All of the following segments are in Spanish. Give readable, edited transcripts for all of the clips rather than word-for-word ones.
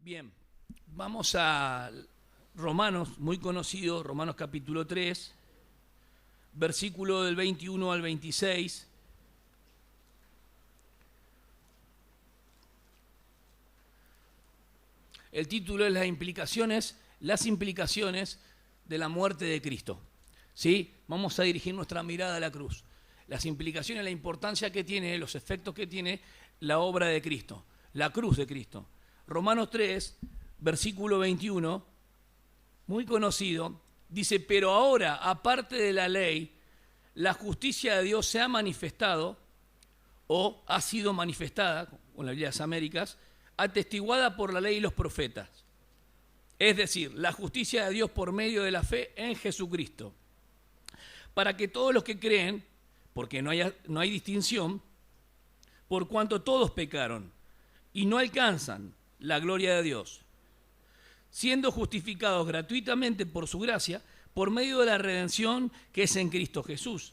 Bien, vamos a Romanos, muy conocido, Romanos capítulo 3, versículo del 21 al 26. El título es las implicaciones de la muerte de Cristo. ¿Sí? Vamos a dirigir nuestra mirada a la cruz. Las implicaciones, la importancia que tiene, los efectos que tiene la obra de Cristo, la cruz de Cristo. Romanos 3, versículo 21, muy conocido, dice: pero ahora, aparte de la ley, la justicia de Dios se ha manifestado, o ha sido manifestada, con la Biblia de las Américas, atestiguada por la ley y los profetas. Es decir, la justicia de Dios por medio de la fe en Jesucristo, para que todos los que creen, porque no hay distinción, por cuanto todos pecaron y no alcanzan la gloria de Dios, siendo justificados gratuitamente por su gracia, por medio de la redención que es en Cristo Jesús,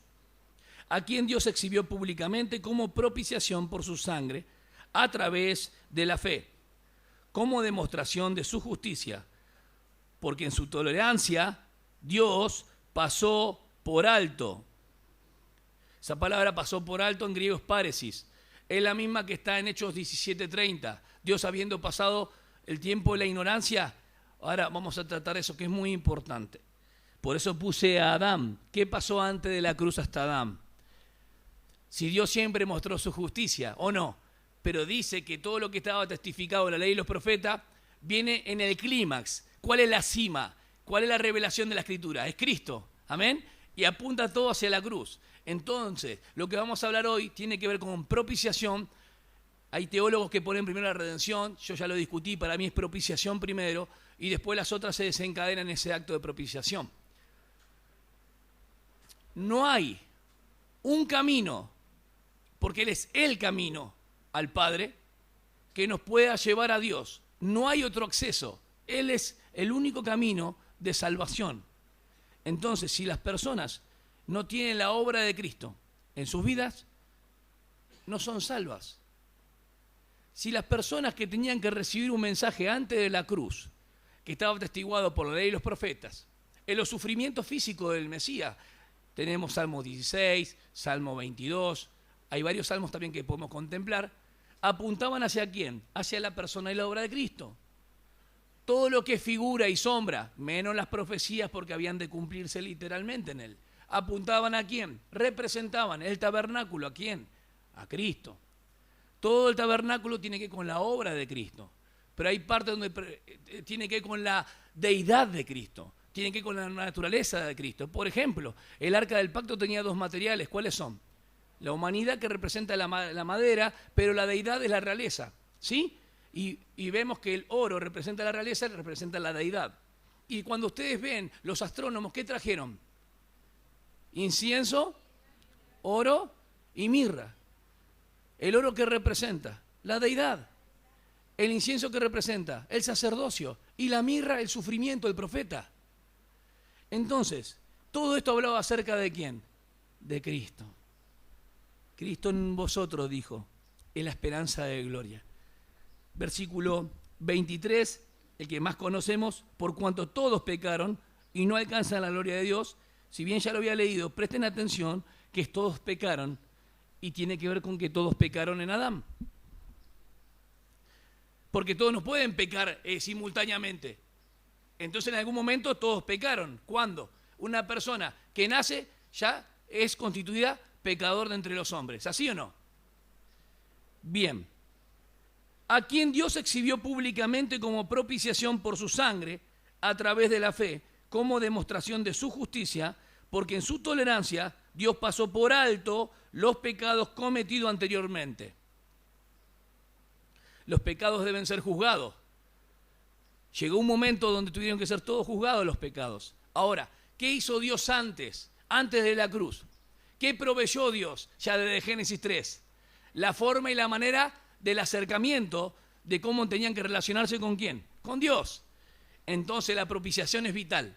a quien Dios exhibió públicamente como propiciación por su sangre, a través de la fe, como demostración de su justicia, porque en su tolerancia Dios pasó por alto. Esa palabra pasó por alto en griego es paresis. Es la misma que está en Hechos 17:30. Dios, habiendo pasado el tiempo de la ignorancia, ahora vamos a tratar eso que es muy importante. Por eso puse a Adán. ¿Qué pasó antes de la cruz hasta Adán? Si Dios siempre mostró su justicia, ¿o no? Pero dice que todo lo que estaba testificado en la ley y los profetas viene en el clímax. ¿Cuál es la cima? ¿Cuál es la revelación de la Escritura? Es Cristo. Amén. Y apunta todo hacia la cruz. Entonces, lo que vamos a hablar hoy tiene que ver con propiciación. Hay teólogos que ponen primero la redención, yo ya lo discutí, para mí es propiciación primero, y después las otras se desencadenan en ese acto de propiciación. No hay un camino, porque Él es el camino al Padre, que nos pueda llevar a Dios. No hay otro acceso. Él es el único camino de salvación. Entonces, si las personas no tienen la obra de Cristo en sus vidas, no son salvas. Si las personas que tenían que recibir un mensaje antes de la cruz, que estaba atestiguado por la ley y los profetas, en los sufrimientos físicos del Mesías, tenemos Salmo 16, Salmo 22, hay varios salmos también que podemos contemplar, apuntaban hacia quién, hacia la persona y la obra de Cristo. Todo lo que es figura y sombra, menos las profecías porque habían de cumplirse literalmente en él, apuntaban a quién, representaban el tabernáculo, ¿a quién? A Cristo. Todo el tabernáculo tiene que ver con la obra de Cristo, pero hay parte donde tiene que ver con la deidad de Cristo, tiene que ver con la naturaleza de Cristo. Por ejemplo, el arca del pacto tenía dos materiales, ¿cuáles son? La humanidad, que representa la madera, pero la deidad es la realeza, ¿sí? Y vemos que el oro representa la realeza, representa la deidad. Y cuando ustedes ven los astrónomos, ¿qué trajeron? Incienso, oro y mirra. El oro, que representa la deidad, el incienso, que representa el sacerdocio, y la mirra, el sufrimiento del profeta. Entonces, todo esto hablaba acerca de quién, de Cristo. Cristo en vosotros, dijo, es la esperanza de gloria. Versículo 23, el que más conocemos: por cuanto todos pecaron y no alcanzan la gloria de Dios. Si bien ya lo había leído, presten atención que todos pecaron, y tiene que ver con que todos pecaron en Adán. Porque todos no pueden pecar simultáneamente. Entonces en algún momento todos pecaron. ¿Cuándo? Una persona que nace ya es constituida pecador de entre los hombres. ¿Así o no? Bien. A quien Dios exhibió públicamente como propiciación por su sangre, a través de la fe, como demostración de su justicia, porque en su tolerancia Dios pasó por alto los pecados cometidos anteriormente. Los pecados deben ser juzgados. Llegó un momento donde tuvieron que ser todos juzgados los pecados. Ahora, ¿qué hizo Dios antes de la cruz? ¿Qué proveyó Dios ya desde Génesis 3? La forma y la manera del acercamiento, de cómo tenían que relacionarse con quién, con Dios. Entonces la propiciación es vital.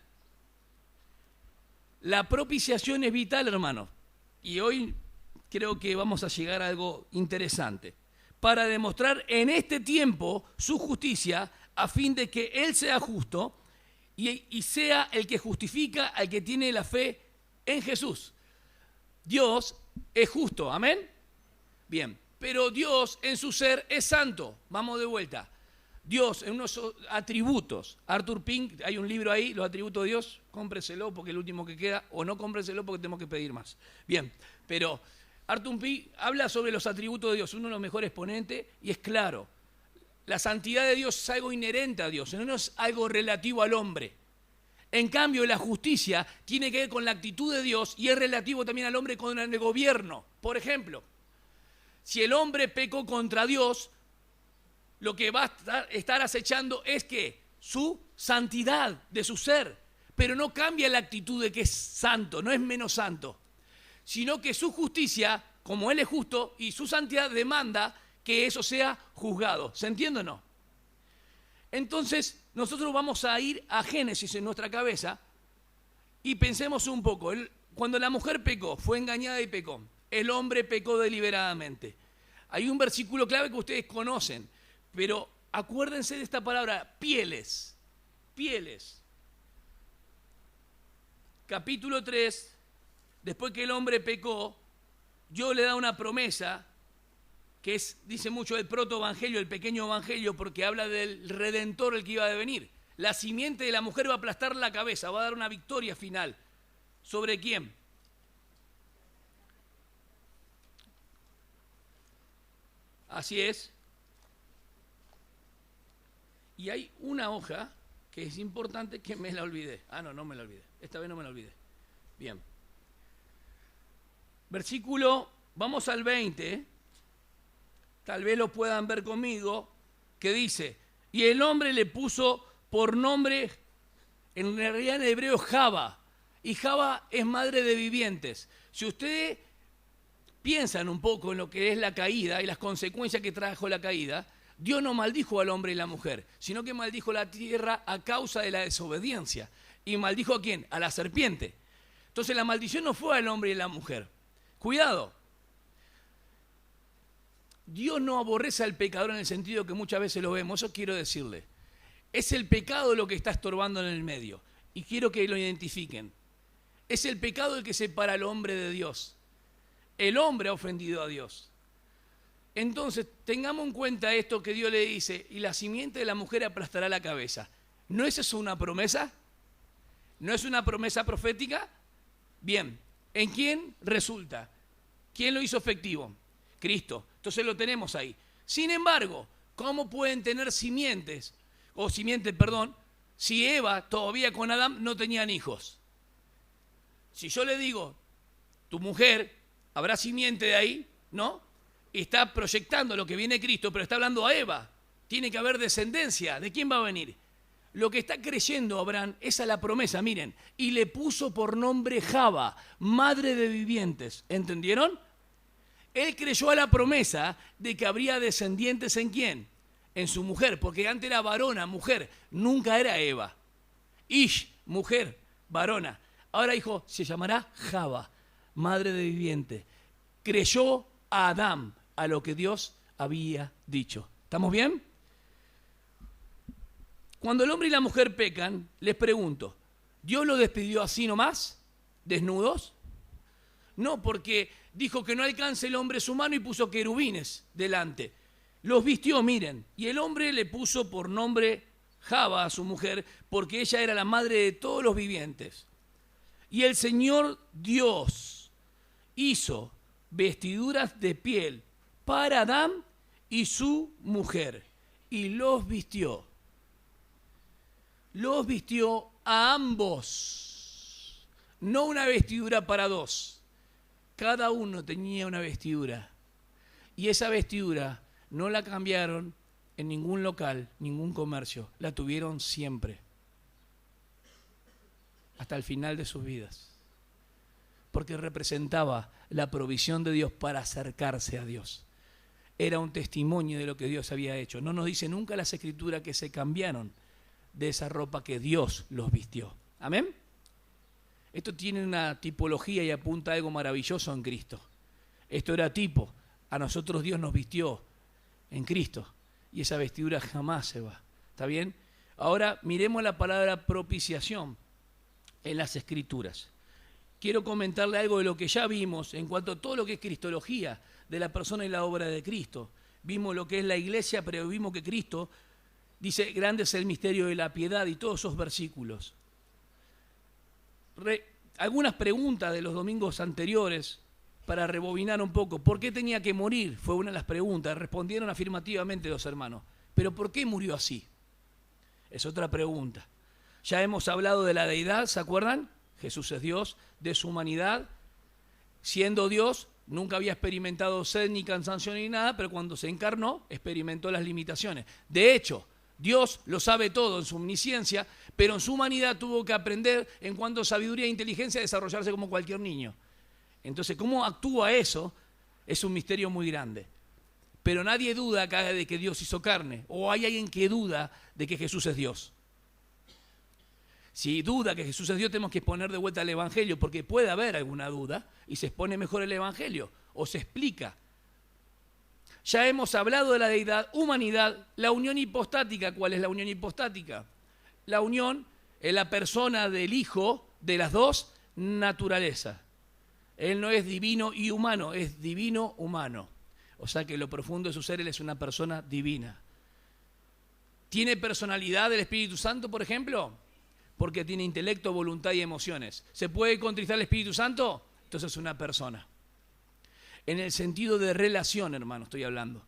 La propiciación es vital, hermanos. Y hoy creo que vamos a llegar a algo interesante. Para demostrar en este tiempo su justicia, a fin de que Él sea justo y sea el que justifica al que tiene la fe en Jesús. Dios es justo, ¿amén? Bien, pero Dios en su ser es santo. Vamos de vuelta. Dios en unos atributos. Arthur Pink, hay un libro ahí, los atributos de Dios, cómpreselo porque es el último que queda, o no cómpreselo porque tenemos que pedir más. Bien, pero Arthur Pink habla sobre los atributos de Dios, uno de los mejores exponentes, y es claro. La santidad de Dios es algo inherente a Dios, no es algo relativo al hombre. En cambio, la justicia tiene que ver con la actitud de Dios y es relativo también al hombre con el gobierno. Por ejemplo, si el hombre pecó contra Dios, lo que va a estar acechando es que su santidad de su ser, pero no cambia la actitud de que es santo, no es menos santo, sino que su justicia, como Él es justo, y su santidad demanda que eso sea juzgado. ¿Se entiende o no? Entonces, nosotros vamos a ir a Génesis en nuestra cabeza y pensemos un poco. Cuando la mujer pecó, fue engañada y pecó. El hombre pecó deliberadamente. Hay un versículo clave que ustedes conocen, pero acuérdense de esta palabra, pieles. Pieles. Capítulo 3, después que el hombre pecó, Dios le da una promesa que dice mucho del protoevangelio, el pequeño evangelio, porque habla del Redentor, el que iba a venir. La simiente de la mujer va a aplastar la cabeza, va a dar una victoria final. ¿Sobre quién? Así es. Y hay una hoja que es importante que me la olvidé. No me la olvidé. Esta vez no me la olvidé. Bien. Versículo, vamos al 20, tal vez lo puedan ver conmigo, que dice, y el hombre le puso por nombre, en realidad en hebreo, Java, y Java es madre de vivientes. Si ustedes piensan un poco en lo que es la caída y las consecuencias que trajo la caída, Dios no maldijo al hombre y la mujer, sino que maldijo la tierra a causa de la desobediencia. ¿Y maldijo a quién? A la serpiente. Entonces la maldición no fue al hombre y a la mujer. Cuidado. Dios no aborrece al pecador en el sentido que muchas veces lo vemos, eso quiero decirle. Es el pecado lo que está estorbando en el medio. Y quiero que lo identifiquen. Es el pecado el que separa al hombre de Dios. El hombre ha ofendido a Dios. Entonces, tengamos en cuenta esto que Dios le dice, y la simiente de la mujer aplastará la cabeza. ¿No es eso una promesa? ¿No es una promesa profética? Bien, ¿en quién resulta? ¿Quién lo hizo efectivo? Cristo. Entonces lo tenemos ahí. Sin embargo, ¿cómo pueden tener simientes, si Eva todavía con Adán no tenían hijos? Si yo le digo, tu mujer, habrá simiente de ahí, ¿no? Y está proyectando lo que viene Cristo, pero está hablando a Eva. Tiene que haber descendencia. ¿De quién va a venir? Lo que está creyendo Abraham es a la promesa, miren. Y le puso por nombre Java, madre de vivientes. ¿Entendieron? Él creyó a la promesa de que habría descendientes ¿en quién? En su mujer, porque antes era varona, mujer. Nunca era Eva. Ish, mujer, varona. Ahora dijo, se llamará Java, madre de vivientes. Creyó a Adán, a lo que Dios había dicho. ¿Estamos bien? Cuando el hombre y la mujer pecan, les pregunto, ¿Dios los despidió así nomás? ¿Desnudos? No, porque dijo que no alcance el hombre su mano y puso querubines delante. Los vistió, miren, y el hombre le puso por nombre Java a su mujer, porque ella era la madre de todos los vivientes. Y el Señor Dios hizo vestiduras de piel para Adán y su mujer, y los vistió. Los vistió a ambos, no una vestidura para dos. Cada uno tenía una vestidura, y esa vestidura no la cambiaron en ningún local, ningún comercio, la tuvieron siempre, hasta el final de sus vidas, porque representaba la provisión de Dios para acercarse a Dios. Era un testimonio de lo que Dios había hecho. No nos dice nunca las Escrituras que se cambiaron de esa ropa que Dios los vistió. ¿Amén? Esto tiene una tipología y apunta a algo maravilloso en Cristo. Esto era tipo. A nosotros Dios nos vistió en Cristo. Y esa vestidura jamás se va. ¿Está bien? Ahora miremos la palabra propiciación en las Escrituras. Quiero comentarle algo de lo que ya vimos en cuanto a todo lo que es cristología de la persona y la obra de Cristo. Vimos lo que es la iglesia, pero vimos que Cristo dice, grande es el misterio de la piedad y todos esos versículos. Algunas preguntas de los domingos anteriores para rebobinar un poco. ¿Por qué tenía que morir? Fue una de las preguntas. Respondieron afirmativamente los hermanos. ¿Pero por qué murió así? Es otra pregunta. Ya hemos hablado de la deidad, ¿se acuerdan? Jesús es Dios, de su humanidad. Siendo Dios, nunca había experimentado sed ni cansancio ni nada, pero cuando se encarnó, experimentó las limitaciones. De hecho, Dios lo sabe todo en su omnisciencia, pero en su humanidad tuvo que aprender en cuanto a sabiduría e inteligencia a desarrollarse como cualquier niño. Entonces, ¿cómo actúa eso? Es un misterio muy grande. Pero nadie duda acá de que Dios hizo carne, o hay alguien que duda de que Jesús es Dios. Si duda que Jesús es Dios, tenemos que poner de vuelta el Evangelio, porque puede haber alguna duda y se expone mejor el Evangelio, o se explica. Ya hemos hablado de la deidad, humanidad, la unión hipostática. ¿Cuál es la unión hipostática? La unión en la persona del Hijo de las dos naturalezas. Él no es divino y humano, es divino humano. O sea que en lo profundo de su ser Él es una persona divina. ¿Tiene personalidad el Espíritu Santo, por ejemplo? Porque tiene intelecto, voluntad y emociones. ¿Se puede contristar el Espíritu Santo? Entonces es una persona. En el sentido de relación, hermano, estoy hablando.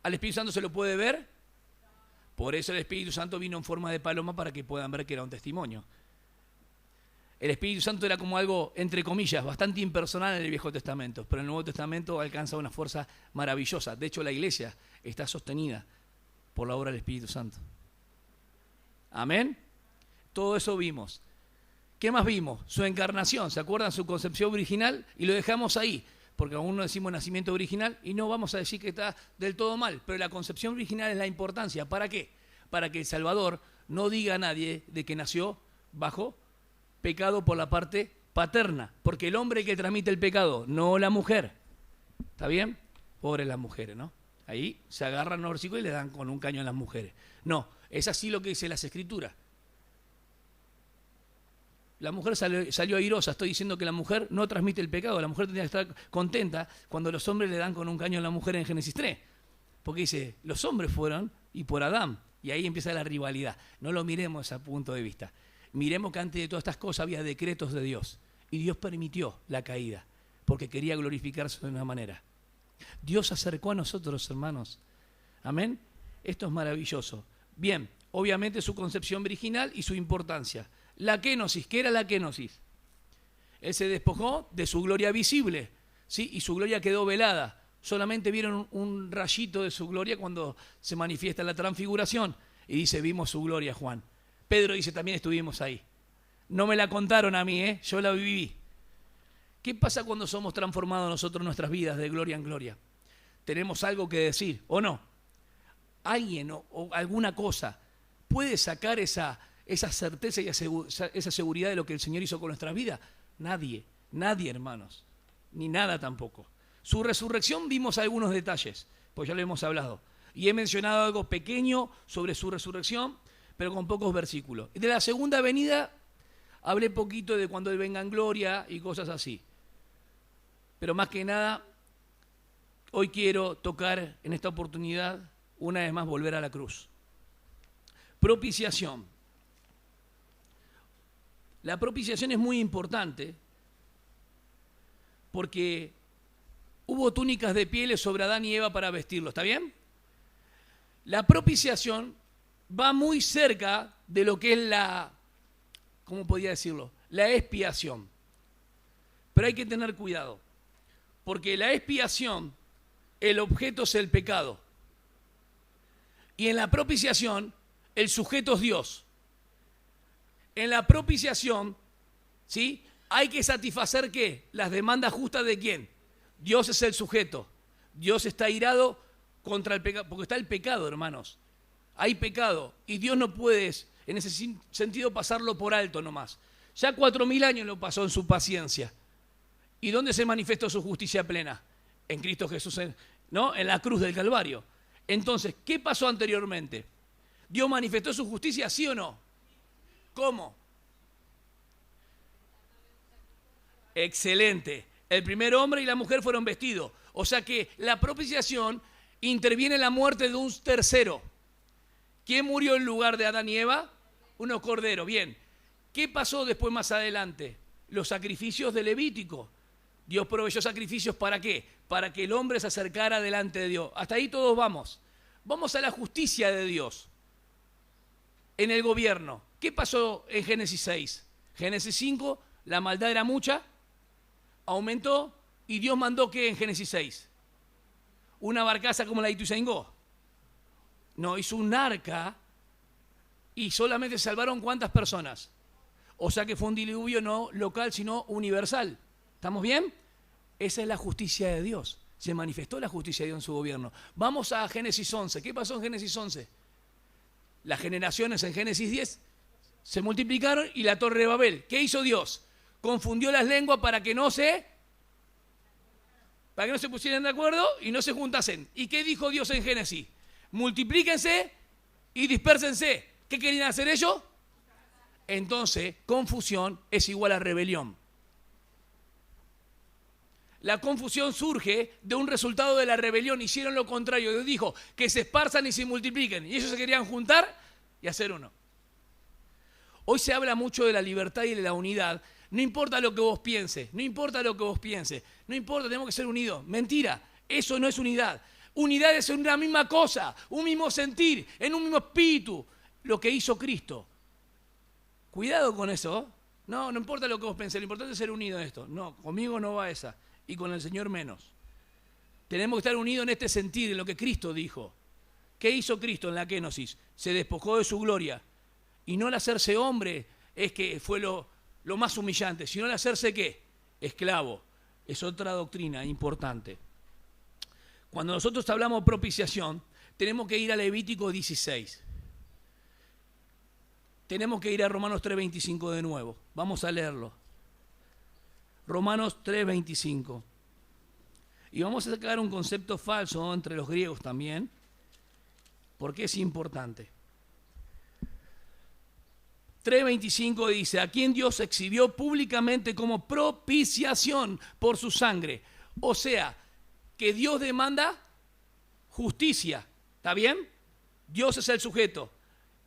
¿Al Espíritu Santo se lo puede ver? Por eso el Espíritu Santo vino en forma de paloma para que puedan ver que era un testimonio. El Espíritu Santo era como algo, entre comillas, bastante impersonal en el Viejo Testamento, pero en el Nuevo Testamento alcanza una fuerza maravillosa. De hecho, la iglesia está sostenida por la obra del Espíritu Santo. Amén. Todo eso vimos. ¿Qué más vimos? Su encarnación, ¿se acuerdan? Su concepción original, y lo dejamos ahí, porque aún no decimos nacimiento original y no vamos a decir que está del todo mal, pero la concepción original es la importancia. ¿Para qué? Para que el Salvador no diga a nadie de que nació bajo pecado por la parte paterna, porque el hombre que transmite el pecado, no la mujer. ¿Está bien? Pobres las mujeres, ¿no? Ahí se agarran los versículos y le dan con un caño a las mujeres. No, es así lo que dice las Escrituras. La mujer salió airosa. Estoy diciendo que la mujer no transmite el pecado. La mujer tendría que estar contenta cuando los hombres le dan con un caño a la mujer en Génesis 3. Porque dice, los hombres fueron y por Adán. Y ahí empieza la rivalidad. No lo miremos a ese punto de vista. Miremos que antes de todas estas cosas había decretos de Dios. Y Dios permitió la caída porque quería glorificarse de una manera. Dios se acercó a nosotros, hermanos. Amén. Esto es maravilloso. Bien, obviamente su concepción virginal y su importancia. La kénosis, ¿qué era la kénosis? Él se despojó de su gloria visible, ¿sí? Y su gloria quedó velada. Solamente vieron un rayito de su gloria cuando se manifiesta la transfiguración. Y dice, vimos su gloria, Juan. Pedro dice, también estuvimos ahí. No me la contaron a mí, yo la viví. ¿Qué pasa cuando somos transformados nosotros en nuestras vidas de gloria en gloria? ¿Tenemos algo que decir o no? ¿Alguien o alguna cosa puede sacar esa certeza y esa seguridad de lo que el Señor hizo con nuestras vidas? Nadie, hermanos, ni nada tampoco. Su resurrección vimos algunos detalles, pues ya lo hemos hablado. Y he mencionado algo pequeño sobre su resurrección, pero con pocos versículos. De la segunda venida hablé poquito de cuando Él venga en gloria y cosas así. Pero más que nada, hoy quiero tocar en esta oportunidad, una vez más, volver a la cruz. Propiciación. La propiciación es muy importante porque hubo túnicas de pieles sobre Adán y Eva para vestirlos, ¿está bien? La propiciación va muy cerca de lo que es la, ¿cómo podría decirlo? La expiación. Pero hay que tener cuidado, porque la expiación, el objeto es el pecado. Y en la propiciación, el sujeto es Dios. En la propiciación, ¿sí? Hay que satisfacer, ¿qué? Las demandas justas de ¿quién? Dios es el sujeto. Dios está airado contra el pecado, porque está el pecado, hermanos. Hay pecado y Dios no puede, en ese sentido, pasarlo por alto nomás. Ya 4000 años lo pasó en su paciencia. ¿Y dónde se manifestó su justicia plena? En Cristo Jesús, ¿no? En la cruz del Calvario. Entonces, ¿qué pasó anteriormente? ¿Dios manifestó su justicia, sí o no? ¿Cómo? Excelente. El primer hombre y la mujer fueron vestidos. O sea que la propiciación interviene en la muerte de un tercero. ¿Quién murió en lugar de Adán y Eva? Unos corderos. Bien. ¿Qué pasó después más adelante? Los sacrificios de Levítico. Dios proveyó sacrificios ¿para qué? Para que el hombre se acercara delante de Dios. Hasta ahí todos vamos. Vamos a la justicia de Dios en el gobierno. ¿Qué pasó en Génesis 6? Génesis 5, la maldad era mucha, aumentó, y Dios mandó ¿qué en Génesis 6? Una barcaza como la de Ituzaingó. No, hizo un arca y solamente salvaron ¿cuántas personas? O sea que fue un diluvio no local, sino universal. ¿Estamos bien? Esa es la justicia de Dios. Se manifestó la justicia de Dios en su gobierno. Vamos a Génesis 11. ¿Qué pasó en Génesis 11? Las generaciones en Génesis 10 se multiplicaron y la torre de Babel. ¿Qué hizo Dios? Confundió las lenguas para que no se pusieran de acuerdo y no se juntasen. ¿Y qué dijo Dios en Génesis? Multiplíquense y dispérsense. ¿Qué querían hacer ellos? Entonces, confusión es igual a rebelión. La confusión surge de un resultado de la rebelión. Hicieron lo contrario. Dios dijo que se esparzan y se multipliquen. Y ellos se querían juntar y hacer uno. Hoy se habla mucho de la libertad y de la unidad. No importa lo que vos pienses, no importa lo que vos pienses, no importa, tenemos que ser unidos. Mentira, eso no es unidad. Unidad es una misma cosa, un mismo sentir, en un mismo espíritu. Lo que hizo Cristo. Cuidado con eso. No importa lo que vos pensés, lo importante es ser unidos en esto. No, conmigo no va esa. Y con el Señor menos. Tenemos que estar unidos en este sentir, en lo que Cristo dijo. ¿Qué hizo Cristo en la Kénosis? Se despojó de su gloria. Y no el hacerse hombre es que fue lo más humillante, sino el hacerse ¿qué? Esclavo. Es otra doctrina importante. Cuando nosotros hablamos de propiciación, tenemos que ir a Levítico 16. Tenemos que ir a Romanos 3:25 de nuevo. Vamos a leerlo. Romanos 3:25. Y vamos a sacar un concepto falso entre los griegos también, porque es importante. 3:25 dice, a quien Dios exhibió públicamente como propiciación por su sangre. O sea, que Dios demanda justicia. ¿Está bien? Dios es el sujeto.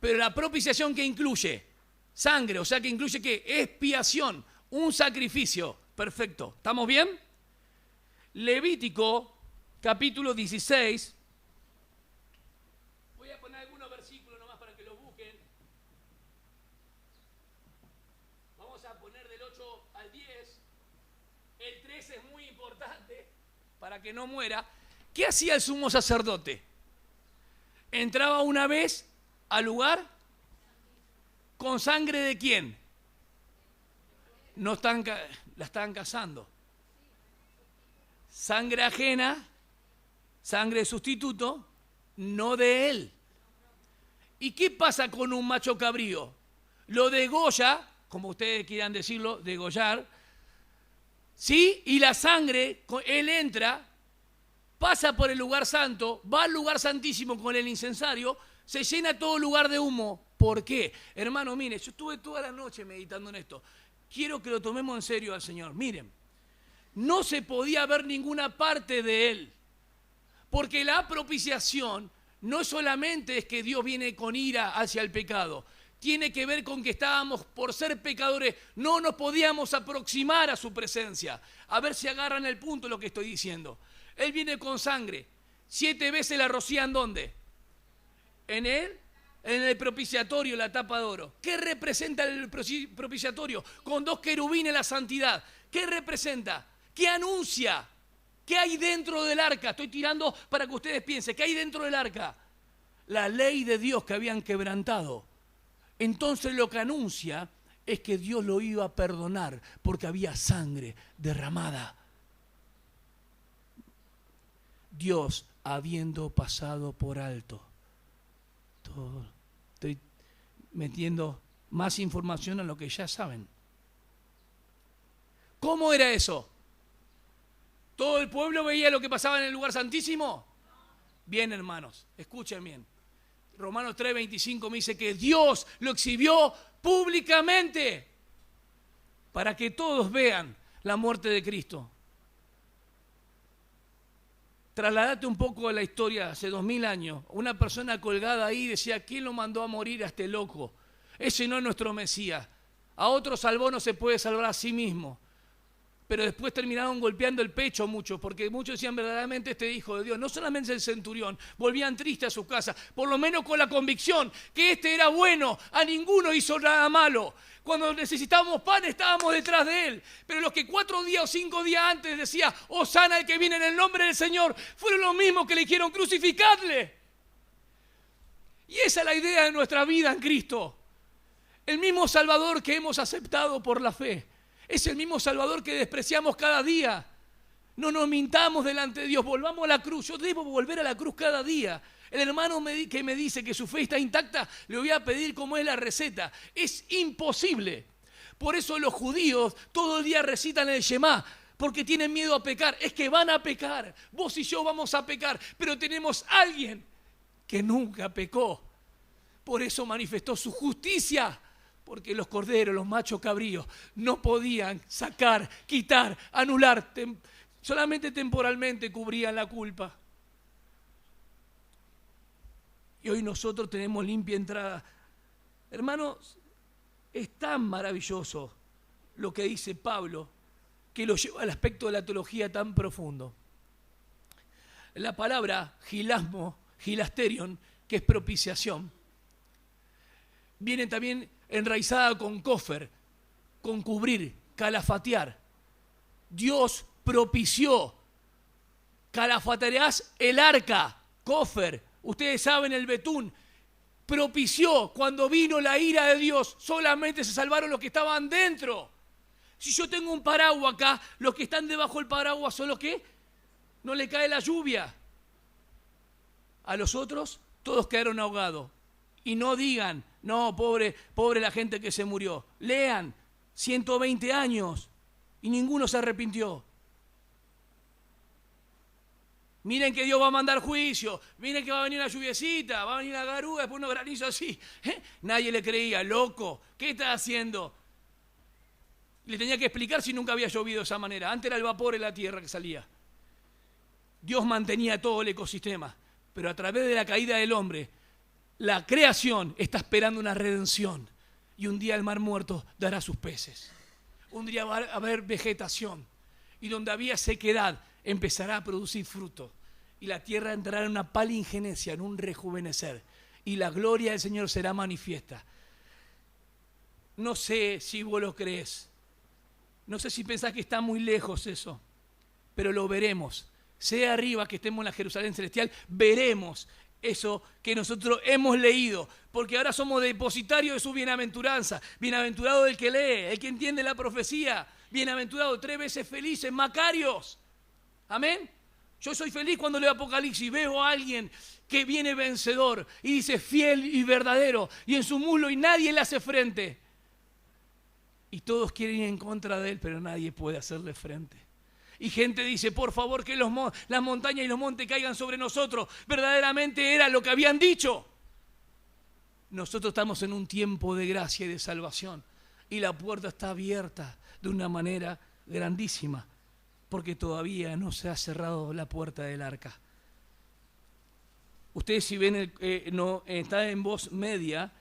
Pero la propiciación que incluye sangre, o sea que incluye ¿qué? Expiación, un sacrificio. Perfecto. ¿Estamos bien? Levítico, capítulo 16. Voy a poner algunos versículos nomás para que los busquen. Vamos a poner del 8 al 10. El 13 es muy importante para que no muera. ¿Qué hacía el sumo sacerdote? Entraba una vez al lugar con sangre de quién. La estaban cazando. Sangre ajena, sangre de sustituto, no de él. ¿Y qué pasa con un macho cabrío? Lo degolla, como ustedes quieran decirlo, degollar, ¿sí? Y la sangre, él entra, pasa por el lugar santo, va al lugar santísimo con el incensario, se llena todo el lugar de humo. ¿Por qué? Hermano, mire, yo estuve toda la noche meditando en esto. Quiero que lo tomemos en serio al Señor. Miren, no se podía ver ninguna parte de Él. Porque la propiciación no solamente es que Dios viene con ira hacia el pecado. Tiene que ver con que estábamos, por ser pecadores, no nos podíamos aproximar a su presencia. A ver si agarran el punto de lo que estoy diciendo. Él viene con sangre. 7 veces la rocían, ¿dónde? En él. En el propiciatorio, la tapa de oro. ¿Qué representa el propiciatorio? Con 2 querubines la santidad. ¿Qué representa? ¿Qué anuncia? ¿Qué hay dentro del arca? Estoy tirando para que ustedes piensen. ¿Qué hay dentro del arca? La ley de Dios que habían quebrantado. Entonces lo que anuncia es que Dios lo iba a perdonar porque había sangre derramada. Dios habiendo pasado por alto. Estoy metiendo más información a lo que ya saben. ¿Cómo era eso? ¿Todo el pueblo veía lo que pasaba en el lugar santísimo? Bien, hermanos, escuchen bien. Romanos 3:25 me dice que Dios lo exhibió públicamente para que todos vean la muerte de Cristo. Trasladate un poco a la historia, hace 2000 años. Una persona colgada ahí decía, ¿quién lo mandó a morir a este loco? Ese no es nuestro Mesías. A otro salvó, no se puede salvar a sí mismo. Pero después terminaron golpeando el pecho muchos, porque muchos decían verdaderamente este hijo de Dios. No solamente el centurión, volvían tristes a su casa, por lo menos con la convicción que este era bueno, a ninguno hizo nada malo. Cuando necesitábamos pan estábamos detrás de él, pero los que 4 días o 5 días antes decía, Hosana el que viene en el nombre del Señor, fueron los mismos que le dijeron crucificadle. Y esa es la idea de nuestra vida en Cristo. El mismo Salvador que hemos aceptado por la fe. Es el mismo Salvador que despreciamos cada día. No nos mintamos delante de Dios, volvamos a la cruz. Yo debo volver a la cruz cada día. El hermano que me dice que su fe está intacta, le voy a pedir cómo es la receta. Es imposible. Por eso los judíos todo el día recitan el Shema, porque tienen miedo a pecar. Es que van a pecar. Vos y yo vamos a pecar, pero tenemos a alguien que nunca pecó. Por eso manifestó su justicia. Porque los corderos, los machos cabríos, no podían sacar, quitar, anular, solamente temporalmente cubrían la culpa. Y hoy nosotros tenemos limpia entrada. Hermanos, es tan maravilloso lo que dice Pablo, que lo lleva al aspecto de la teología tan profundo. La palabra gilasmo, gilasterion, que es propiciación, viene también enraizada con cofer, con cubrir, calafatear. Dios propició. Calafatearás el arca, cofer. Ustedes saben el betún. Propició. Cuando vino la ira de Dios, solamente se salvaron los que estaban dentro. Si yo tengo un paraguas acá, los que están debajo del paraguas son los que no le cae la lluvia. A los otros, todos quedaron ahogados. Y no digan, no, pobre la gente que se murió. Lean, 120 años y ninguno se arrepintió. Miren que Dios va a mandar juicio, miren que va a venir una lluviecita, va a venir la garúa, después unos granizos así. Nadie le creía, loco, ¿qué está haciendo? Le tenía que explicar si nunca había llovido de esa manera. Antes era el vapor en la tierra que salía. Dios mantenía todo el ecosistema, pero a través de la caída del hombre, la creación está esperando una redención. Y un día el mar muerto dará sus peces. Un día va a haber vegetación. Y donde había sequedad empezará a producir fruto. Y la tierra entrará en una palingenesia, en un rejuvenecer. Y la gloria del Señor será manifiesta. No sé si vos lo crees. No sé si pensás que está muy lejos eso. Pero lo veremos. Sea arriba que estemos en la Jerusalén celestial, veremos eso que nosotros hemos leído, porque ahora somos depositarios de su bienaventuranza. Bienaventurado el que lee, el que entiende la profecía. Bienaventurado, 3 veces felices, Macarios. Amén. Yo soy feliz cuando leo Apocalipsis y veo a alguien que viene vencedor y dice fiel y verdadero, y en su muslo y nadie le hace frente. Y todos quieren ir en contra de él, pero nadie puede hacerle frente. Y gente dice, por favor, que las montañas y los montes caigan sobre nosotros. Verdaderamente era lo que habían dicho. Nosotros estamos en un tiempo de gracia y de salvación. Y la puerta está abierta de una manera grandísima. Porque todavía no se ha cerrado la puerta del arca. Ustedes si ven, está en voz media,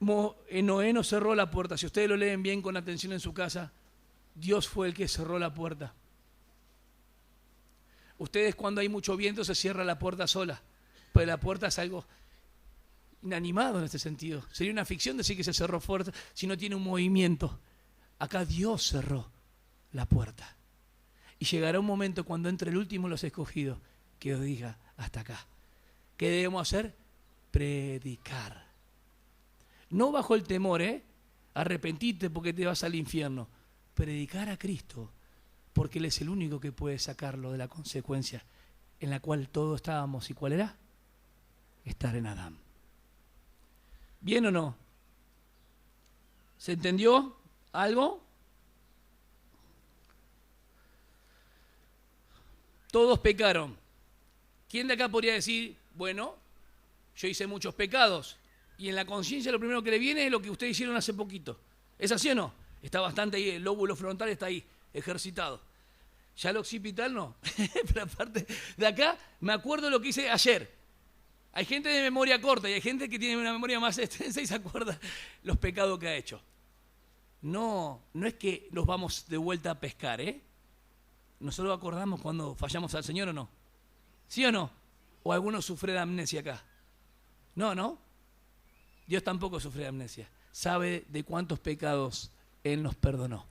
Noé no cerró la puerta. Si ustedes lo leen bien con atención en su casa, Dios fue el que cerró la puerta. Ustedes cuando hay mucho viento se cierra la puerta sola, pero la puerta es algo inanimado en este sentido. Sería una ficción decir que se cerró fuerte si no tiene un movimiento. Acá Dios cerró la puerta. Y llegará un momento cuando entre el último de los escogidos que os diga hasta acá. ¿Qué debemos hacer? Predicar. No bajo el temor, arrepentirte porque te vas al infierno. Predicar a Cristo, porque Él es el único que puede sacarlo de la consecuencia en la cual todos estábamos. ¿Y cuál era? Estar en Adán. ¿Bien o no? ¿Se entendió algo? Todos pecaron. ¿Quién de acá podría decir, bueno, yo hice muchos pecados. Y en la conciencia lo primero que le viene es lo que ustedes hicieron hace poquito. ¿Es así o no? Está bastante ahí, el lóbulo frontal está ahí, ejercitado. Ya el occipital no. Pero aparte de acá, me acuerdo lo que hice ayer. Hay gente de memoria corta y hay gente que tiene una memoria más extensa y se acuerda los pecados que ha hecho. No es que los vamos de vuelta a pescar, ¿eh? ¿Nosotros acordamos cuando fallamos al Señor o no? ¿Sí o no? ¿O alguno sufre de amnesia acá? No. Dios tampoco sufre de amnesia. Sabe de cuántos pecados Él nos perdonó.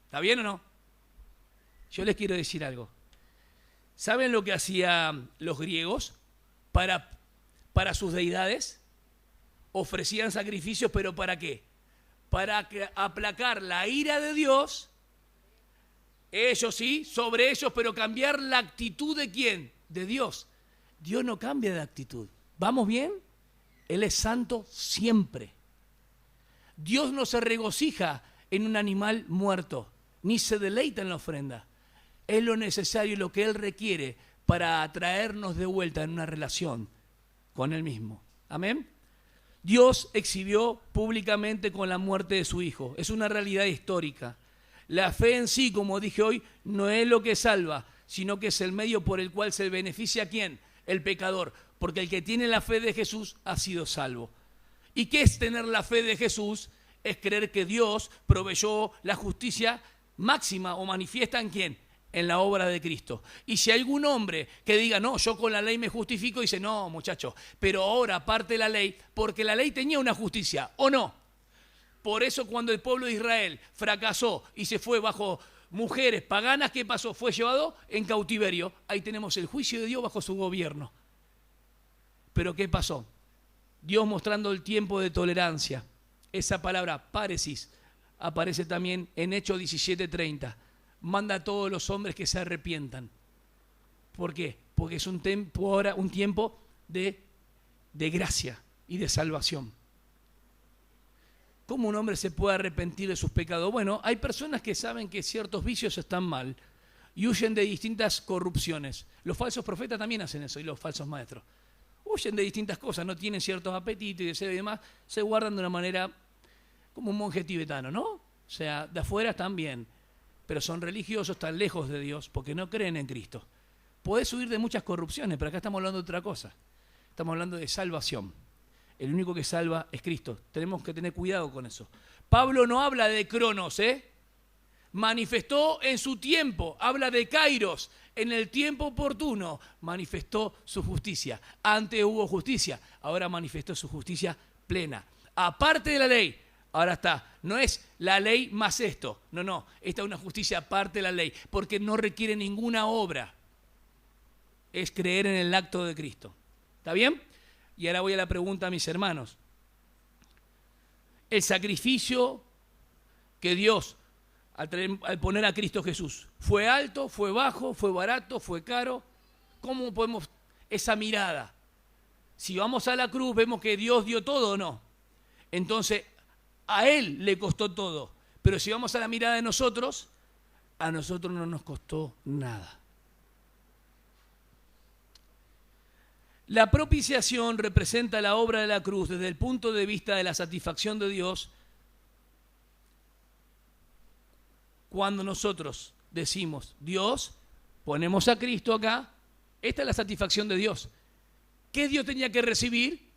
¿Está bien o no? Yo les quiero decir algo. ¿Saben lo que hacían los griegos para sus deidades? Ofrecían sacrificios, ¿pero para qué? Para aplacar la ira de Dios, ellos sí, sobre ellos, pero cambiar la actitud de ¿quién? De Dios. Dios no cambia de actitud. ¿Vamos bien? Él es santo siempre. Dios no se regocija en un animal muerto, ni se deleita en la ofrenda. Es lo necesario y lo que Él requiere para atraernos de vuelta en una relación con Él mismo. Amén. Dios exhibió públicamente con la muerte de su Hijo. Es una realidad histórica. La fe en sí, como dije hoy, no es lo que salva, sino que es el medio por el cual se beneficia a ¿quién? El pecador. Porque el que tiene la fe de Jesús ha sido salvo. ¿Y qué es tener la fe de Jesús? Es creer que Dios proveyó la justicia máxima o manifiesta en ¿quién? En la obra de Cristo. Y si hay algún hombre que diga, no, yo con la ley me justifico, dice, no, muchacho, pero ahora parte la ley, porque la ley tenía una justicia, ¿o no? Por eso cuando el pueblo de Israel fracasó y se fue bajo mujeres paganas, ¿qué pasó? Fue llevado en cautiverio. Ahí tenemos el juicio de Dios bajo su gobierno. Pero ¿qué pasó? Dios mostrando el tiempo de tolerancia. Esa palabra, páresis, aparece también en Hechos 17:30. Manda a todos los hombres que se arrepientan. ¿Por qué? Porque es un tiempo ahora, un tiempo de gracia y de salvación. ¿Cómo un hombre se puede arrepentir de sus pecados? Bueno, hay personas que saben que ciertos vicios están mal y huyen de distintas corrupciones. Los falsos profetas también hacen eso y los falsos maestros. Huyen de distintas cosas, no tienen ciertos apetitos y deseos y demás, se guardan de una manera como un monje tibetano, ¿no? O sea, de afuera están bien, pero son religiosos, están lejos de Dios porque no creen en Cristo. Podés huir de muchas corrupciones, pero acá estamos hablando de otra cosa. Estamos hablando de salvación. El único que salva es Cristo. Tenemos que tener cuidado con eso. Pablo no habla de Cronos, manifestó en su tiempo, habla de Kairos, en el tiempo oportuno manifestó su justicia. Antes hubo justicia, ahora manifestó su justicia plena. Aparte de la ley, ahora está, no es la ley más esto, no, esta es una justicia aparte de la ley, porque no requiere ninguna obra. Es creer en el acto de Cristo. ¿Está bien? Y ahora voy a la pregunta a mis hermanos. El sacrificio que Dios, al poner a Cristo Jesús, ¿fue alto, fue bajo, fue barato, fue caro? ¿Cómo podemos esa mirada? Si vamos a la cruz, vemos que Dios dio todo o no. Entonces, a Él le costó todo. Pero si vamos a la mirada de nosotros, a nosotros no nos costó nada. La propiciación representa la obra de la cruz desde el punto de vista de la satisfacción de Dios. Cuando nosotros decimos, Dios, ponemos a Cristo acá, esta es la satisfacción de Dios. ¿Qué Dios tenía que recibir?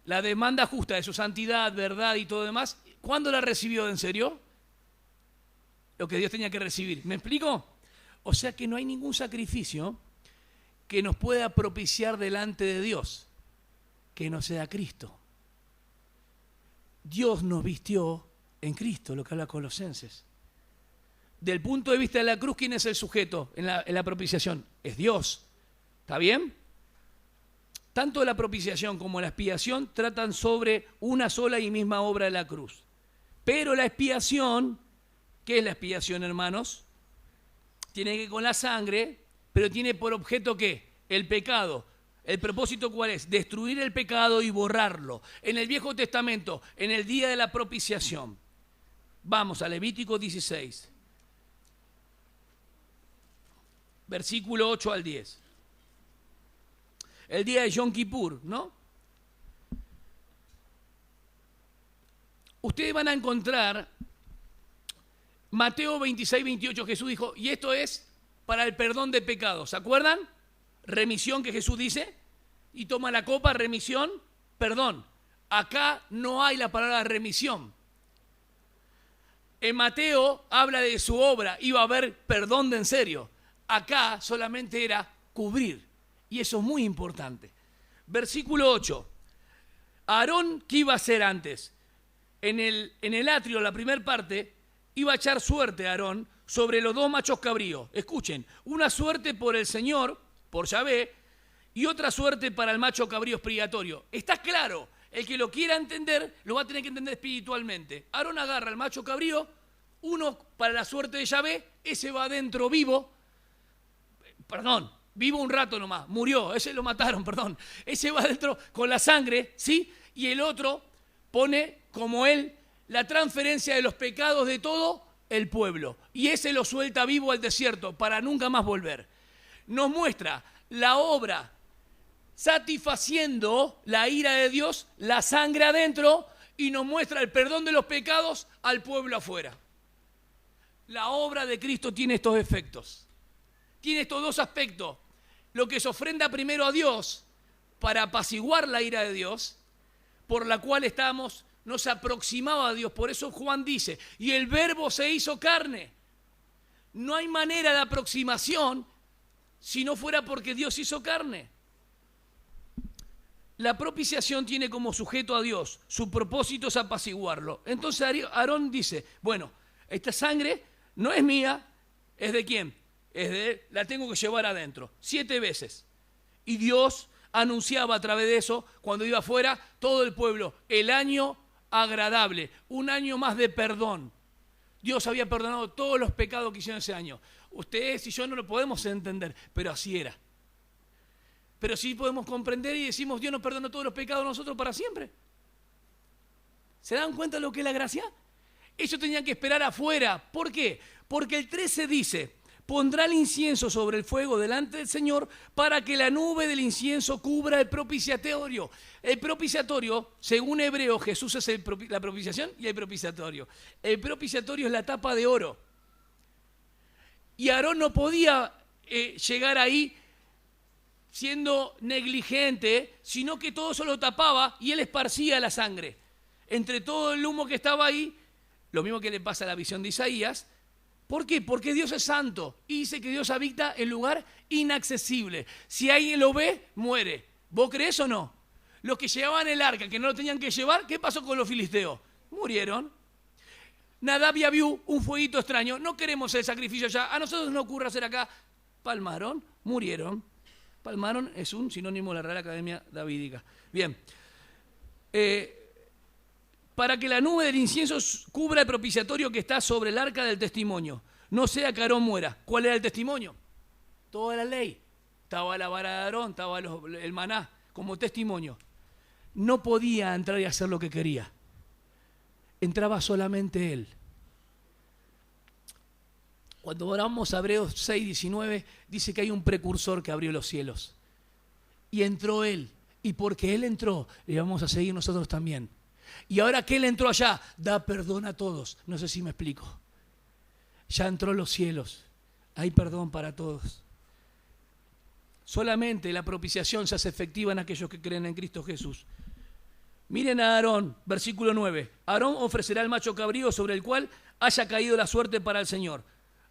La demanda justa de su santidad, verdad y todo demás. ¿Cuándo la recibió en serio? Lo que Dios tenía que recibir. ¿Me explico? O sea que no hay ningún sacrificio que nos pueda propiciar delante de Dios que no sea Cristo. Dios nos vistió en Cristo, lo que habla Colosenses. Del punto de vista de la cruz, ¿quién es el sujeto en la propiciación? Es Dios. ¿Está bien? Tanto la propiciación como la expiación tratan sobre una sola y misma obra de la cruz. Pero la expiación, ¿qué es la expiación, hermanos? Tiene que ver con la sangre, pero tiene por objeto ¿qué? El pecado. ¿El propósito cuál es? Destruir el pecado y borrarlo. En el Viejo Testamento, en el día de la propiciación. Vamos a Levítico 16. Versículo 8 al 10. el día de Yom Kippur, ¿no? Ustedes van a encontrar Mateo 26, 28, Jesús dijo, y esto es para el perdón de pecados. ¿Se acuerdan? Remisión que Jesús dice, y toma la copa, remisión, perdón. Acá no hay la palabra remisión. En Mateo habla de su obra, iba a haber perdón de en serio. Acá solamente era cubrir, y eso es muy importante. Versículo 8. Aarón, ¿qué iba a hacer antes? En el atrio, la primera parte, iba a echar suerte a Aarón sobre los dos machos cabríos. Escuchen, una suerte por el Señor, por Yahvé, y otra suerte para el macho cabrío expiatorio. Está claro, el que lo quiera entender, lo va a tener que entender espiritualmente. Aarón agarra al macho cabrío, uno para la suerte de Yahvé, ese va adentro vivo, vivo un rato nomás, murió, ese lo mataron, ese va adentro con la sangre, ¿sí? Y el otro pone como él la transferencia de los pecados de todo el pueblo. Y ese lo suelta vivo al desierto para nunca más volver. Nos muestra la obra satisfaciendo la ira de Dios, la sangre adentro, y nos muestra el perdón de los pecados al pueblo afuera. La obra de Cristo tiene estos efectos. Tiene estos dos aspectos. Lo que se ofrenda primero a Dios para apaciguar la ira de Dios, por la cual nos aproximaba a Dios. Por eso Juan dice, y el verbo se hizo carne. No hay manera de aproximación si no fuera porque Dios hizo carne. La propiciación tiene como sujeto a Dios, su propósito es apaciguarlo. Entonces Aarón dice, bueno, esta sangre no es mía, ¿es de quién? Es de él, la tengo que llevar adentro, 7 veces. Y Dios anunciaba a través de eso, cuando iba afuera, todo el pueblo, el año agradable, un año más de perdón. Dios había perdonado todos los pecados que hicieron ese año. Ustedes y yo no lo podemos entender, pero así era. Pero sí podemos comprender y decimos, Dios nos perdonó todos los pecados a nosotros para siempre. ¿Se dan cuenta de lo que es la gracia? Ellos tenían que esperar afuera. ¿Por qué? Porque el 13 dice, pondrá el incienso sobre el fuego delante del Señor para que la nube del incienso cubra el propiciatorio. El propiciatorio, según Hebreo, Jesús es la propiciación y el propiciatorio. El propiciatorio es la tapa de oro. Y Aarón no podía llegar ahí siendo negligente, sino que todo eso lo tapaba y él esparcía la sangre. Entre todo el humo que estaba ahí, lo mismo que le pasa a la visión de Isaías. ¿Por qué? Porque Dios es santo y dice que Dios habita en lugar inaccesible. Si alguien lo ve, muere. ¿Vos creés o no? Los que llevaban el arca, que no lo tenían que llevar, ¿qué pasó con los filisteos? Murieron. Nadab y Abiú, un fueguito extraño, no queremos el sacrificio ya, a nosotros nos ocurre hacer acá. Palmaron, murieron. Palmaron es un sinónimo de la Real Academia Davídica. Bien. Para que la nube del incienso cubra el propiciatorio que está sobre el arca del testimonio. No sea que Aarón muera. ¿Cuál era el testimonio? Toda la ley. Estaba la vara de Aarón, estaba el maná como testimonio. No podía entrar y hacer lo que quería. Entraba solamente él. Cuando oramos a Hebreos 6, 19, dice que hay un precursor que abrió los cielos. Y entró él. Y porque él entró, le vamos a seguir nosotros también. Y ahora que él entró allá, da perdón a todos. No sé si me explico. Ya entró en los cielos. Hay perdón para todos. Solamente la propiciación se hace efectiva en aquellos que creen en Cristo Jesús. Miren a Aarón, versículo 9. Aarón ofrecerá el macho cabrío sobre el cual haya caído la suerte para el Señor,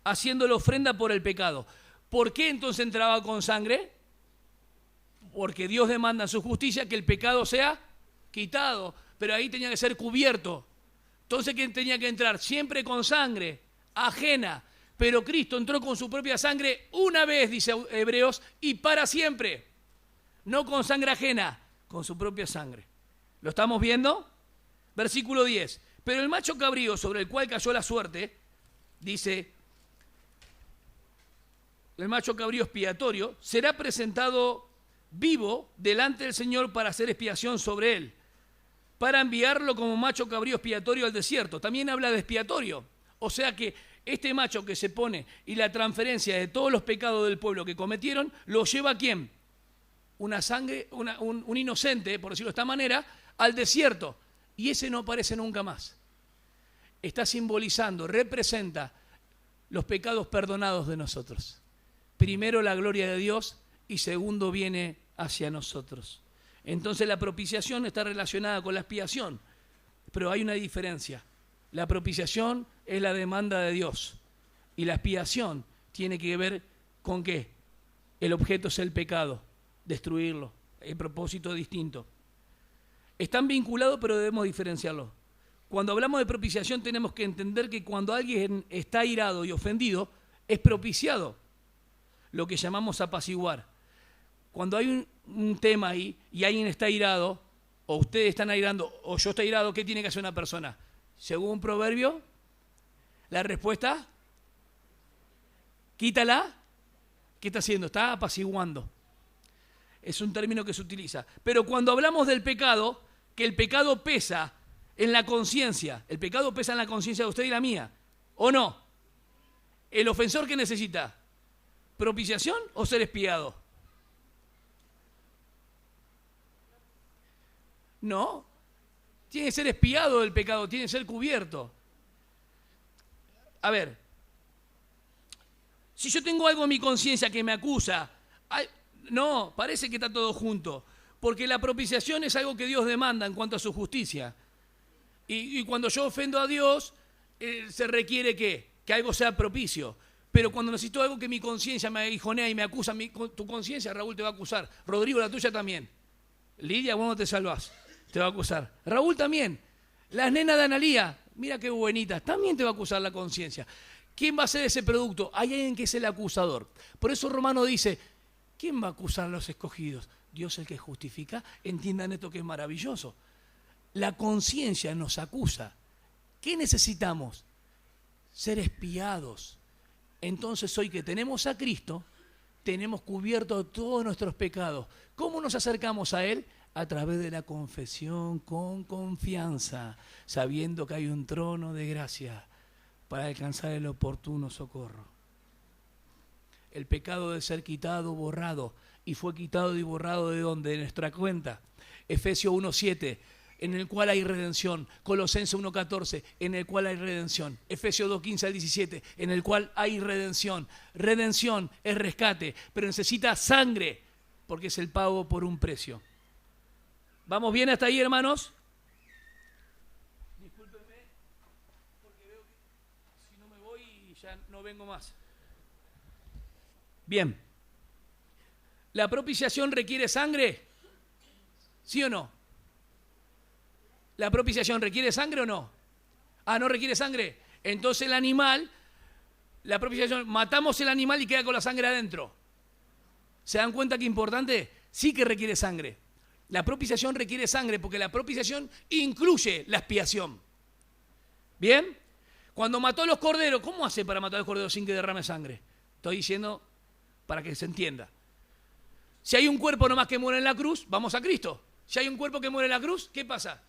haciéndole ofrenda por el pecado. ¿Por qué entonces entraba con sangre? Porque Dios demanda en su justicia que el pecado sea quitado, pero ahí tenía que ser cubierto. Entonces, ¿quién tenía que entrar? Siempre con sangre ajena, pero Cristo entró con su propia sangre una vez, dice Hebreos, y para siempre. No con sangre ajena, con su propia sangre. ¿Lo estamos viendo? Versículo 10. Pero el macho cabrío sobre el cual cayó la suerte, dice, el macho cabrío expiatorio, será presentado vivo delante del Señor para hacer expiación sobre él, para enviarlo como macho cabrío expiatorio al desierto. También habla de expiatorio. O sea que este macho que se pone y la transferencia de todos los pecados del pueblo que cometieron, ¿lo lleva a quién? un inocente, por decirlo de esta manera, al desierto. Y ese no aparece nunca más. Está simbolizando, representa los pecados perdonados de nosotros. Primero la gloria de Dios y segundo viene hacia nosotros. Entonces la propiciación está relacionada con la expiación, pero hay una diferencia. La propiciación es la demanda de Dios y la expiación tiene que ver con ¿qué? El objeto es el pecado, destruirlo, el propósito es distinto. Están vinculados, pero debemos diferenciarlos. Cuando hablamos de propiciación tenemos que entender que cuando alguien está airado y ofendido, es propiciado, lo que llamamos apaciguar. Cuando hay un tema ahí y alguien está airado, o ustedes están airando, o yo estoy airado, ¿qué tiene que hacer una persona? Según un proverbio, la respuesta, quítala. ¿Qué está haciendo? Está apaciguando. Es un término que se utiliza. Pero cuando hablamos del pecado, que el pecado pesa en la conciencia, el pecado pesa en la conciencia de usted y la mía, ¿o no? ¿El ofensor qué necesita? ¿Propiciación o ser expiado? No, tiene que ser expiado el pecado, tiene que ser cubierto. A ver, si yo tengo algo en mi conciencia que me acusa, no, parece que está todo junto, porque la propiciación es algo que Dios demanda en cuanto a su justicia. Y cuando yo ofendo a Dios, se requiere que algo sea propicio. Pero cuando necesito algo que mi conciencia me aguijonea y me acusa, tu conciencia, Raúl, te va a acusar. Rodrigo, la tuya también. Lidia, vos no te salvás, te va a acusar. Raúl también. Las nenas de Analía, mira qué bonitas, también te va a acusar la conciencia. ¿Quién va a hacer ese producto? Hay alguien que es el acusador. Por eso Romano dice, ¿quién va a acusar a los escogidos? Dios el que justifica. Entiendan esto que es maravilloso. La conciencia nos acusa. ¿Qué necesitamos? Ser expiados. Entonces hoy que tenemos a Cristo, tenemos cubierto todos nuestros pecados. ¿Cómo nos acercamos a Él? A través de la confesión con confianza, sabiendo que hay un trono de gracia para alcanzar el oportuno socorro. El pecado debe ser quitado, borrado. Y fue quitado y borrado ¿de dónde? De nuestra cuenta. Efesios 1:7, en el cual hay redención. Colosenses 1:14, en el cual hay redención. Efesios 2:15 al 17, en el cual hay redención. Redención es rescate, pero necesita sangre, porque es el pago por un precio. ¿Vamos bien hasta ahí, hermanos? Discúlpenme, porque veo que si no me voy ya no vengo más. Bien. ¿La propiciación requiere sangre? ¿Sí o no? ¿La propiciación requiere sangre o no? Ah, ¿no requiere sangre? Entonces el animal, la propiciación, matamos el animal y queda con la sangre adentro. ¿Se dan cuenta qué importante? Sí que requiere sangre. La propiciación requiere sangre porque la propiciación incluye la expiación. ¿Bien? Cuando mató a los corderos, ¿cómo hace para matar a los corderos sin que derrame sangre? Estoy diciendo para que se entienda. Si hay un cuerpo nomás que muere en la cruz, vamos a Cristo. Si hay un cuerpo que muere en la cruz, ¿qué pasa?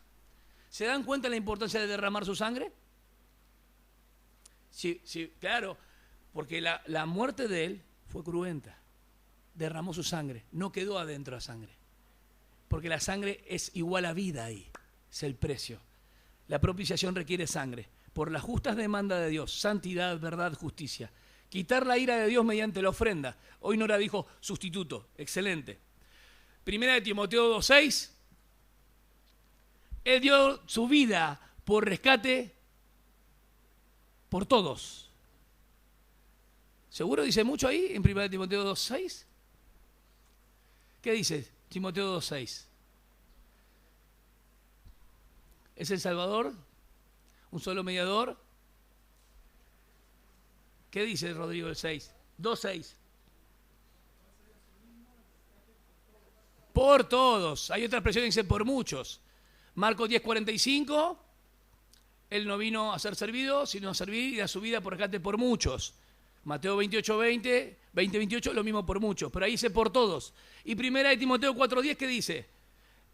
¿Se dan cuenta de la importancia de derramar su sangre? Sí, claro, porque la muerte de él fue cruenta. Derramó su sangre, no quedó adentro la sangre. Porque la sangre es igual a vida ahí, es el precio. La propiciación requiere sangre, por las justas demandas de Dios, santidad, verdad, justicia. Quitar la ira de Dios mediante la ofrenda. Hoy Nora dijo sustituto, excelente. Primera de Timoteo 2:6. Él dio su vida por rescate por todos. ¿Seguro dice mucho ahí en Primera de Timoteo 2:6? ¿Qué dice Timoteo 2:6? ¿Es el Salvador? ¿Un solo mediador? ¿Qué dice Rodrigo el 6? 2:6. Por todos. Hay otra expresión que dice por muchos. Marcos 10:45. Él no vino a ser servido, sino a servir y a su vida por rescate por muchos. Mateo 20:28, lo mismo por muchos. Pero ahí dice por todos. Y primera de Timoteo 4:10, ¿qué dice?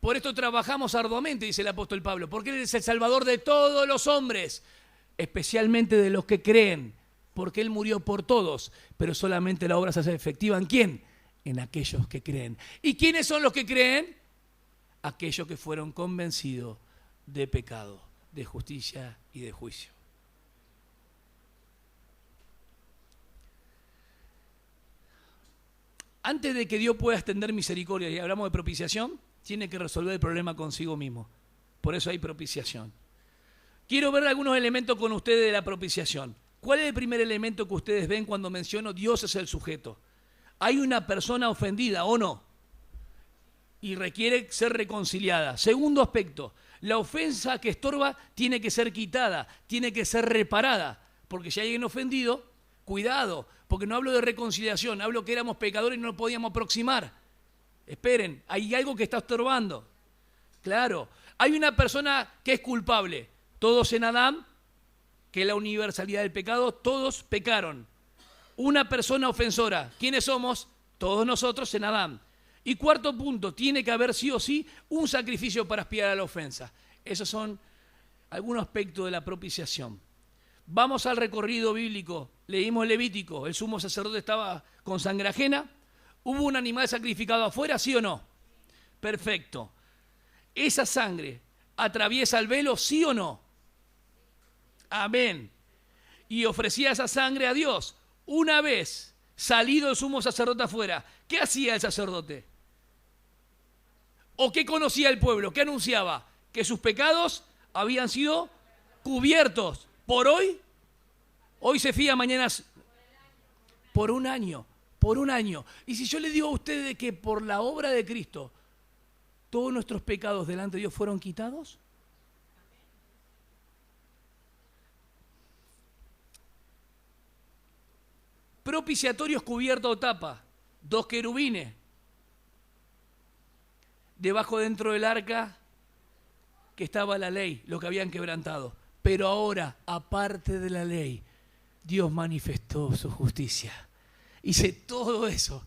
Por esto trabajamos arduamente, dice el apóstol Pablo, porque Él es el Salvador de todos los hombres, especialmente de los que creen. Porque Él murió por todos, pero solamente la obra se hace efectiva ¿en quién? en aquellos que creen. ¿Y quiénes son los que creen? Aquellos que fueron convencidos de pecado, de justicia y de juicio. Antes de que Dios pueda extender misericordia, y hablamos de propiciación, tiene que resolver el problema consigo mismo. Por eso hay propiciación. Quiero ver algunos elementos con ustedes de la propiciación. ¿Cuál es el primer elemento que ustedes ven cuando menciono Dios es el sujeto? Hay una persona ofendida, ¿o no? Y requiere ser reconciliada. Segundo aspecto, la ofensa que estorba tiene que ser quitada, tiene que ser reparada. Porque si hay alguien ofendido, cuidado, porque no hablo de reconciliación, hablo que éramos pecadores y no nos podíamos aproximar. Esperen, hay algo que está estorbando. Claro, hay una persona que es culpable. Todos en Adán, que es la universalidad del pecado, todos pecaron. Una persona ofensora, ¿quiénes somos? Todos nosotros en Adán. Y cuarto punto, tiene que haber sí o sí un sacrificio para expiar a la ofensa. Esos son algunos aspectos de la propiciación. Vamos al recorrido bíblico. Leímos Levítico, el sumo sacerdote estaba con sangre ajena. ¿Hubo un animal sacrificado afuera, sí o no? Perfecto. ¿Esa sangre atraviesa el velo, sí o no? Amén. Y ofrecía esa sangre a Dios. Una vez salido el sumo sacerdote afuera, ¿qué hacía el sacerdote? ¿O qué conocía el pueblo? ¿Qué anunciaba? Que sus pecados habían sido cubiertos. ¿Por hoy? Hoy se fía, mañana por un año. Por un año. Y si yo le digo a ustedes que por la obra de Cristo todos nuestros pecados delante de Dios fueron quitados. Propiciatorios cubierta o tapa, 2 querubines. Debajo dentro del arca que estaba la ley, lo que habían quebrantado. Pero ahora, aparte de la ley, Dios manifestó su justicia. Hice todo eso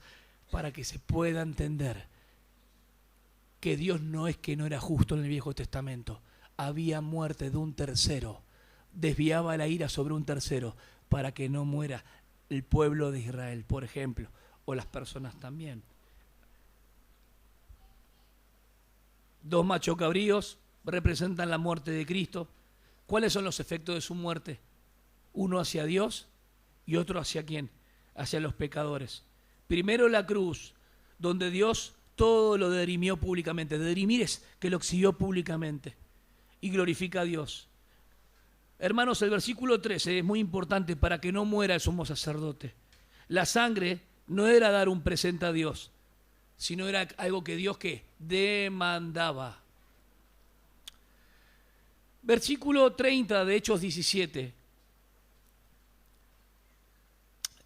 para que se pueda entender que Dios no es que no era justo en el Viejo Testamento. Había muerte de un tercero. Desviaba la ira sobre un tercero para que no muera el pueblo de Israel, por ejemplo, o las personas también. 2 machos cabríos representan la muerte de Cristo. ¿Cuáles son los efectos de su muerte? Uno hacia Dios y otro hacia ¿quién? Hacia los pecadores. Primero la cruz, donde Dios todo lo derimió públicamente. Derimir es que lo exhibió públicamente y glorifica a Dios. Hermanos, el versículo 13 es muy importante para que no muera el sumo sacerdote. La sangre no era dar un presente a Dios, sino era algo que Dios ¿qué? Demandaba. Versículo 30 de Hechos 17.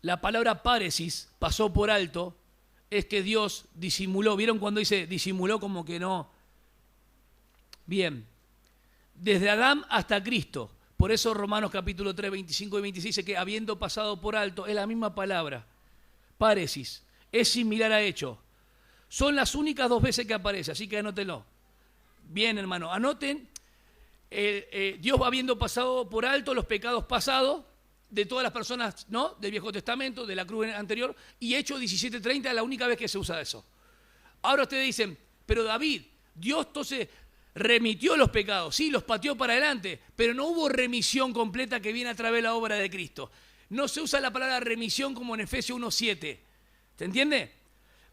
La palabra páresis pasó por alto, es que Dios disimuló. ¿Vieron cuando dice disimuló como que no? Bien, desde Adán hasta Cristo. Por eso Romanos capítulo 3, 25 y 26 dice que habiendo pasado por alto, es la misma palabra. Páresis, es similar a hecho. Son las únicas 2 veces que aparece, así que anótenlo. Bien, hermano, anoten. Dios va habiendo pasado por alto los pecados pasados de todas las personas, ¿no? Del Viejo Testamento, de la cruz anterior, y Hechos 17:30 es la única vez que se usa eso. Ahora ustedes dicen, pero David, Dios entonces remitió los pecados, sí, los pateó para adelante, pero no hubo remisión completa que viene a través de la obra de Cristo. No se usa la palabra remisión como en Efesios 1:7. ¿Se entiende?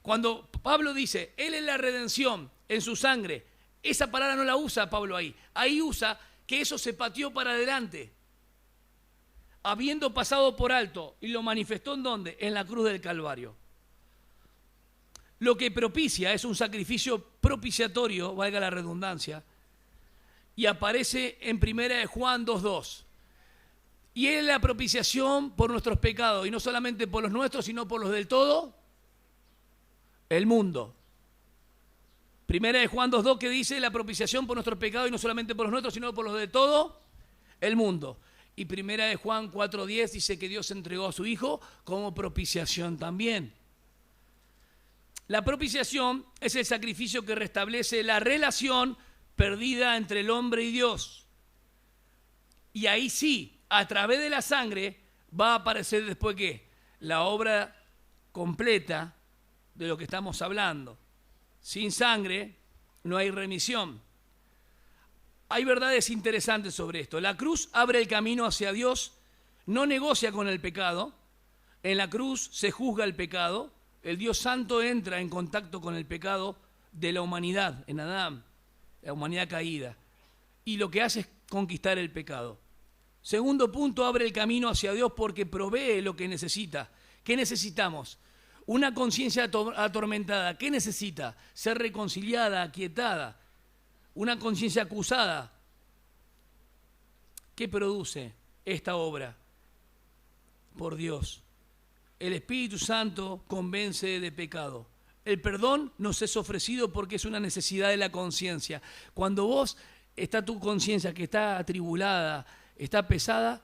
Cuando Pablo dice, Él es la redención en su sangre, esa palabra no la usa Pablo ahí. Ahí usa que eso se pateó para adelante, habiendo pasado por alto, y lo manifestó ¿en dónde? En la cruz del Calvario. Lo que propicia es un sacrificio propiciatorio, valga la redundancia, y aparece en 1 Juan 2:2. Y es la propiciación por nuestros pecados, y no solamente por los nuestros, sino por los del todo el mundo. 1 Juan 2:2 que dice la propiciación por nuestros pecados, y no solamente por los nuestros, sino por los de todo el mundo. Y 1 Juan 4:10 dice que Dios entregó a su Hijo como propiciación también. La propiciación es el sacrificio que restablece la relación perdida entre el hombre y Dios. Y ahí sí, a través de la sangre va a aparecer después ¿qué? La obra completa de lo que estamos hablando. Sin sangre no hay remisión. Hay verdades interesantes sobre esto. La cruz abre el camino hacia Dios, no negocia con el pecado. En la cruz se juzga el pecado. El Dios Santo entra en contacto con el pecado de la humanidad, en Adán, la humanidad caída. Y lo que hace es conquistar el pecado. Segundo punto, abre el camino hacia Dios porque provee lo que necesita. ¿Qué necesitamos? Una conciencia atormentada. ¿Qué necesita? Ser reconciliada, aquietada. Una conciencia acusada. ¿Qué produce esta obra? Por Dios. El Espíritu Santo convence de pecado. El perdón nos es ofrecido porque es una necesidad de la conciencia. Cuando vos está tu conciencia que está atribulada, está pesada,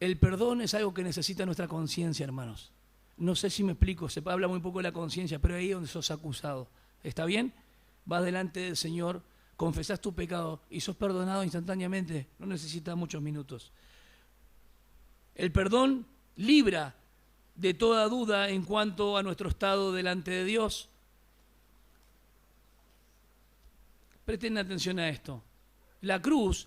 el perdón es algo que necesita nuestra conciencia, hermanos. No sé si me explico, se habla muy poco de la conciencia, pero ahí es donde sos acusado. ¿Está bien? Vas delante del Señor, confesás tu pecado y sos perdonado instantáneamente. No necesitas muchos minutos. El perdón libra de toda duda en cuanto a nuestro estado delante de Dios. Presten atención a esto. La cruz,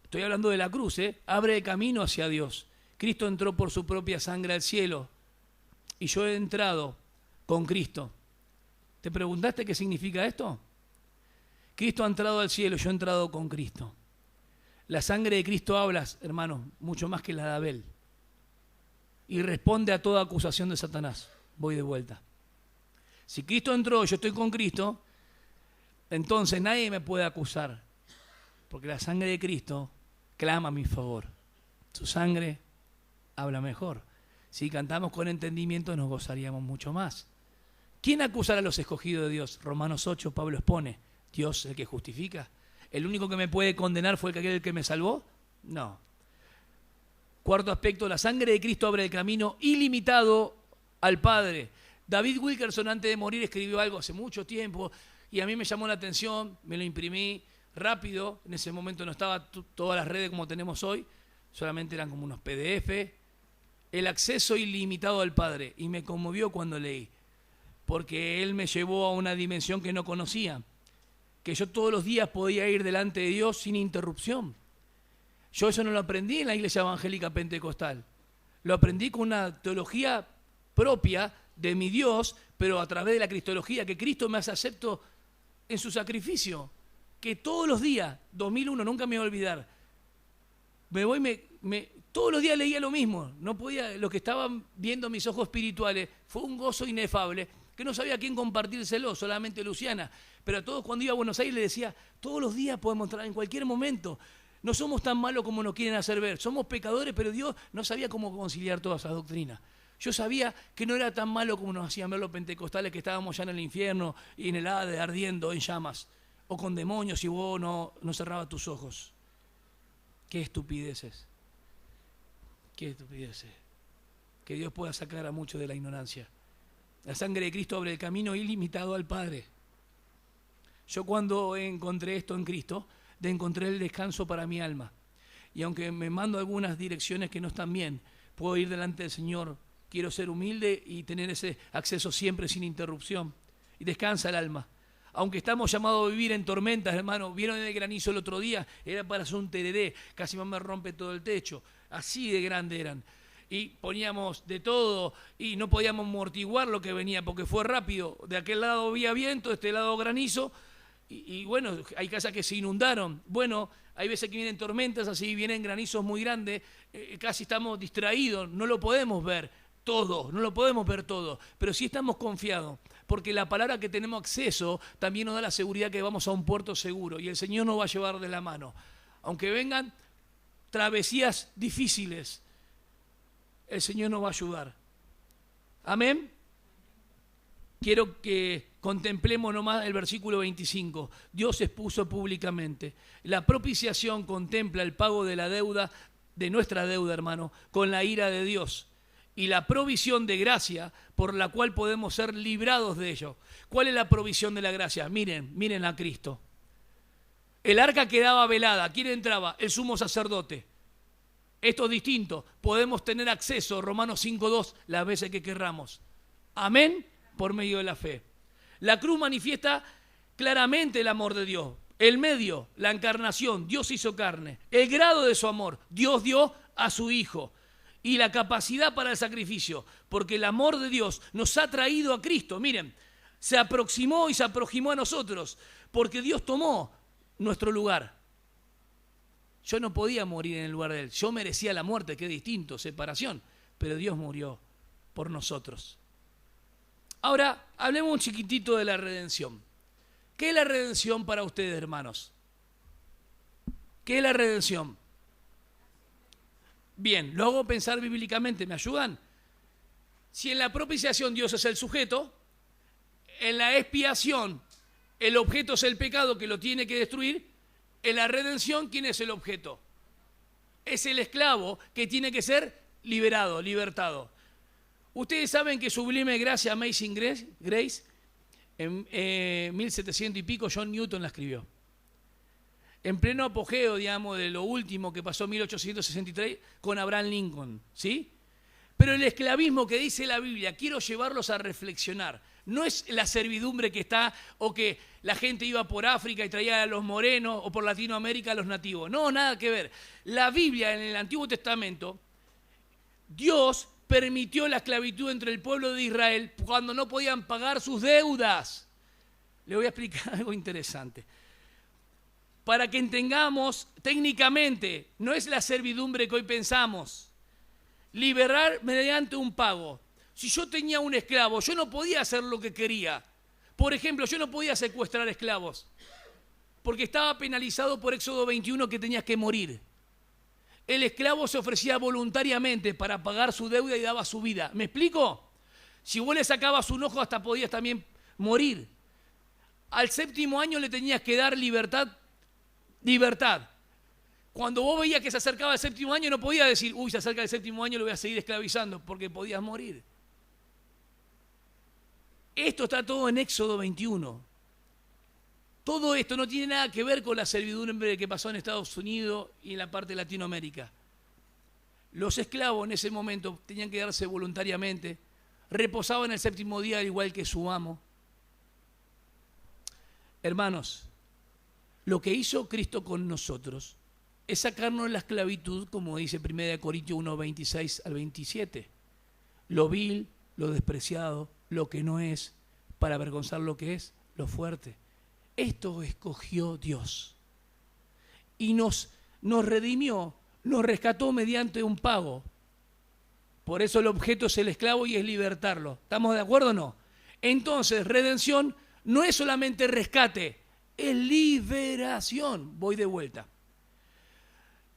estoy hablando de la cruz, abre el camino hacia Dios. Cristo entró por su propia sangre al cielo y yo he entrado con Cristo. ¿Te preguntaste qué significa esto? Cristo ha entrado al cielo, yo he entrado con Cristo. La sangre de Cristo habla, hermanos, mucho más que la de Abel. Y responde a toda acusación de Satanás. Voy de vuelta. Si Cristo entró, yo estoy con Cristo, entonces nadie me puede acusar. Porque la sangre de Cristo clama a mi favor. Su sangre habla mejor. Si cantamos con entendimiento nos gozaríamos mucho más. ¿Quién acusará a los escogidos de Dios? Romanos 8, Pablo expone. Dios el que justifica. ¿El único que me puede condenar fue aquel que me salvó? No. Cuarto aspecto, la sangre de Cristo abre el camino ilimitado al Padre. David Wilkerson, antes de morir, escribió algo hace mucho tiempo y a mí me llamó la atención, me lo imprimí rápido. En ese momento no estaba todas las redes como tenemos hoy, solamente eran como unos PDF. El acceso ilimitado al Padre. Y me conmovió cuando leí, porque Él me llevó a una dimensión que no conocía, que yo todos los días podía ir delante de Dios sin interrupción. Yo eso no lo aprendí en la Iglesia Evangélica Pentecostal. Lo aprendí con una teología propia de mi Dios, pero a través de la cristología, que Cristo me hace acepto en su sacrificio. Que todos los días, 2001, nunca me voy a olvidar, todos los días leía lo mismo. No podía, lo que estaban viendo mis ojos espirituales fue un gozo inefable, que no sabía a quién compartírselo, solamente Luciana. Pero a todos cuando iba a Buenos Aires le decía, todos los días podemos entrar en cualquier momento. No somos tan malos como nos quieren hacer ver. Somos pecadores, pero Dios no sabía cómo conciliar todas esas doctrinas. Yo sabía que no era tan malo como nos hacían ver los pentecostales, que estábamos ya en el infierno y en el Hades ardiendo en llamas, o con demonios si vos no cerrabas tus ojos. Qué estupideces. Qué estupideces. Que Dios pueda sacar a muchos de la ignorancia. La sangre de Cristo abre el camino ilimitado al Padre. Yo cuando encontré esto en Cristo, encontré el descanso para mi alma. Y aunque me mando algunas direcciones que no están bien, puedo ir delante del Señor. Quiero ser humilde y tener ese acceso siempre sin interrupción. Y descansa el alma. Aunque estamos llamados a vivir en tormentas, hermano, vieron el granizo el otro día, era para hacer un tereré, casi me rompe todo el techo. Así de grande eran. Y poníamos de todo y no podíamos amortiguar lo que venía porque fue rápido. De aquel lado había viento, de este lado granizo. Y bueno, hay casas que se inundaron. Bueno, hay veces que vienen tormentas así, vienen granizos muy grandes, casi estamos distraídos, no lo podemos ver todo, no lo podemos ver todo, pero sí estamos confiados, porque la palabra que tenemos acceso también nos da la seguridad que vamos a un puerto seguro y el Señor nos va a llevar de la mano. Aunque vengan travesías difíciles, el Señor nos va a ayudar. Amén. Quiero que contemplemos nomás el versículo 25. Dios expuso públicamente. La propiciación contempla el pago de la deuda, de nuestra deuda, hermano, con la ira de Dios. Y la provisión de gracia por la cual podemos ser librados de ello. ¿Cuál es la provisión de la gracia? Miren a Cristo. El arca quedaba velada. ¿Quién entraba? El sumo sacerdote. Esto es distinto. Podemos tener acceso, Romanos 5:2, las veces que querramos. Amén. por medio de la fe. La cruz manifiesta claramente el amor de Dios. El medio, la encarnación, Dios hizo carne. El grado de su amor, Dios dio a su Hijo. Y la capacidad para el sacrificio, porque el amor de Dios nos ha traído a Cristo. Miren, se aproximó y se aproximó a nosotros, porque Dios tomó nuestro lugar. Yo no podía morir en el lugar de Él. Yo merecía la muerte, que es distinto, separación. Pero Dios murió por nosotros. Ahora, hablemos un chiquitito de la redención. ¿Qué es la redención para ustedes, hermanos? ¿Qué es la redención? Bien, lo hago pensar bíblicamente, ¿me ayudan? Si en la propiciación Dios es el sujeto, en la expiación el objeto es el pecado que lo tiene que destruir, en la redención, ¿quién es el objeto? Es el esclavo que tiene que ser liberado, libertado. Ustedes saben que Sublime Gracia, Amazing Grace, en 1700 y pico, John Newton la escribió. En pleno apogeo, digamos, de lo último que pasó en 1863 con Abraham Lincoln, ¿sí? Pero el esclavismo que dice la Biblia, quiero llevarlos a reflexionar. No es la servidumbre que está, o que la gente iba por África y traía a los morenos, o por Latinoamérica a los nativos. No, nada que ver. La Biblia, en el Antiguo Testamento, Dios permitió la esclavitud entre el pueblo de Israel cuando no podían pagar sus deudas. Le voy a explicar algo interesante. Para que entendamos técnicamente, no es la servidumbre que hoy pensamos. Liberar mediante un pago. Si yo tenía un esclavo, yo no podía hacer lo que quería. Por ejemplo, yo no podía secuestrar esclavos, porque estaba penalizado por Éxodo 21 que tenías que morir. El esclavo se ofrecía voluntariamente para pagar su deuda y daba su vida. ¿Me explico? Si vos le sacabas un ojo, hasta podías también morir. Al 7º año le tenías que dar libertad. Cuando vos veías que se acercaba el 7º año, no podías decir, uy, se acerca el 7º año, lo voy a seguir esclavizando, porque podías morir. Esto está todo en Éxodo 21. Todo esto no tiene nada que ver con la servidumbre que pasó en Estados Unidos y en la parte de Latinoamérica. Los esclavos en ese momento tenían que darse voluntariamente, reposaban el 7º día al igual que su amo. Hermanos, lo que hizo Cristo con nosotros es sacarnos la esclavitud, como dice 1 Corintios 1, 26 al 27. Lo vil, lo despreciado, lo que no es, para avergonzar lo que es, lo fuerte. Esto escogió Dios. Y nos redimió, nos rescató mediante un pago. Por eso el objeto es el esclavo y es libertarlo. ¿Estamos de acuerdo o no? Entonces, redención no es solamente rescate, es liberación. Voy de vuelta.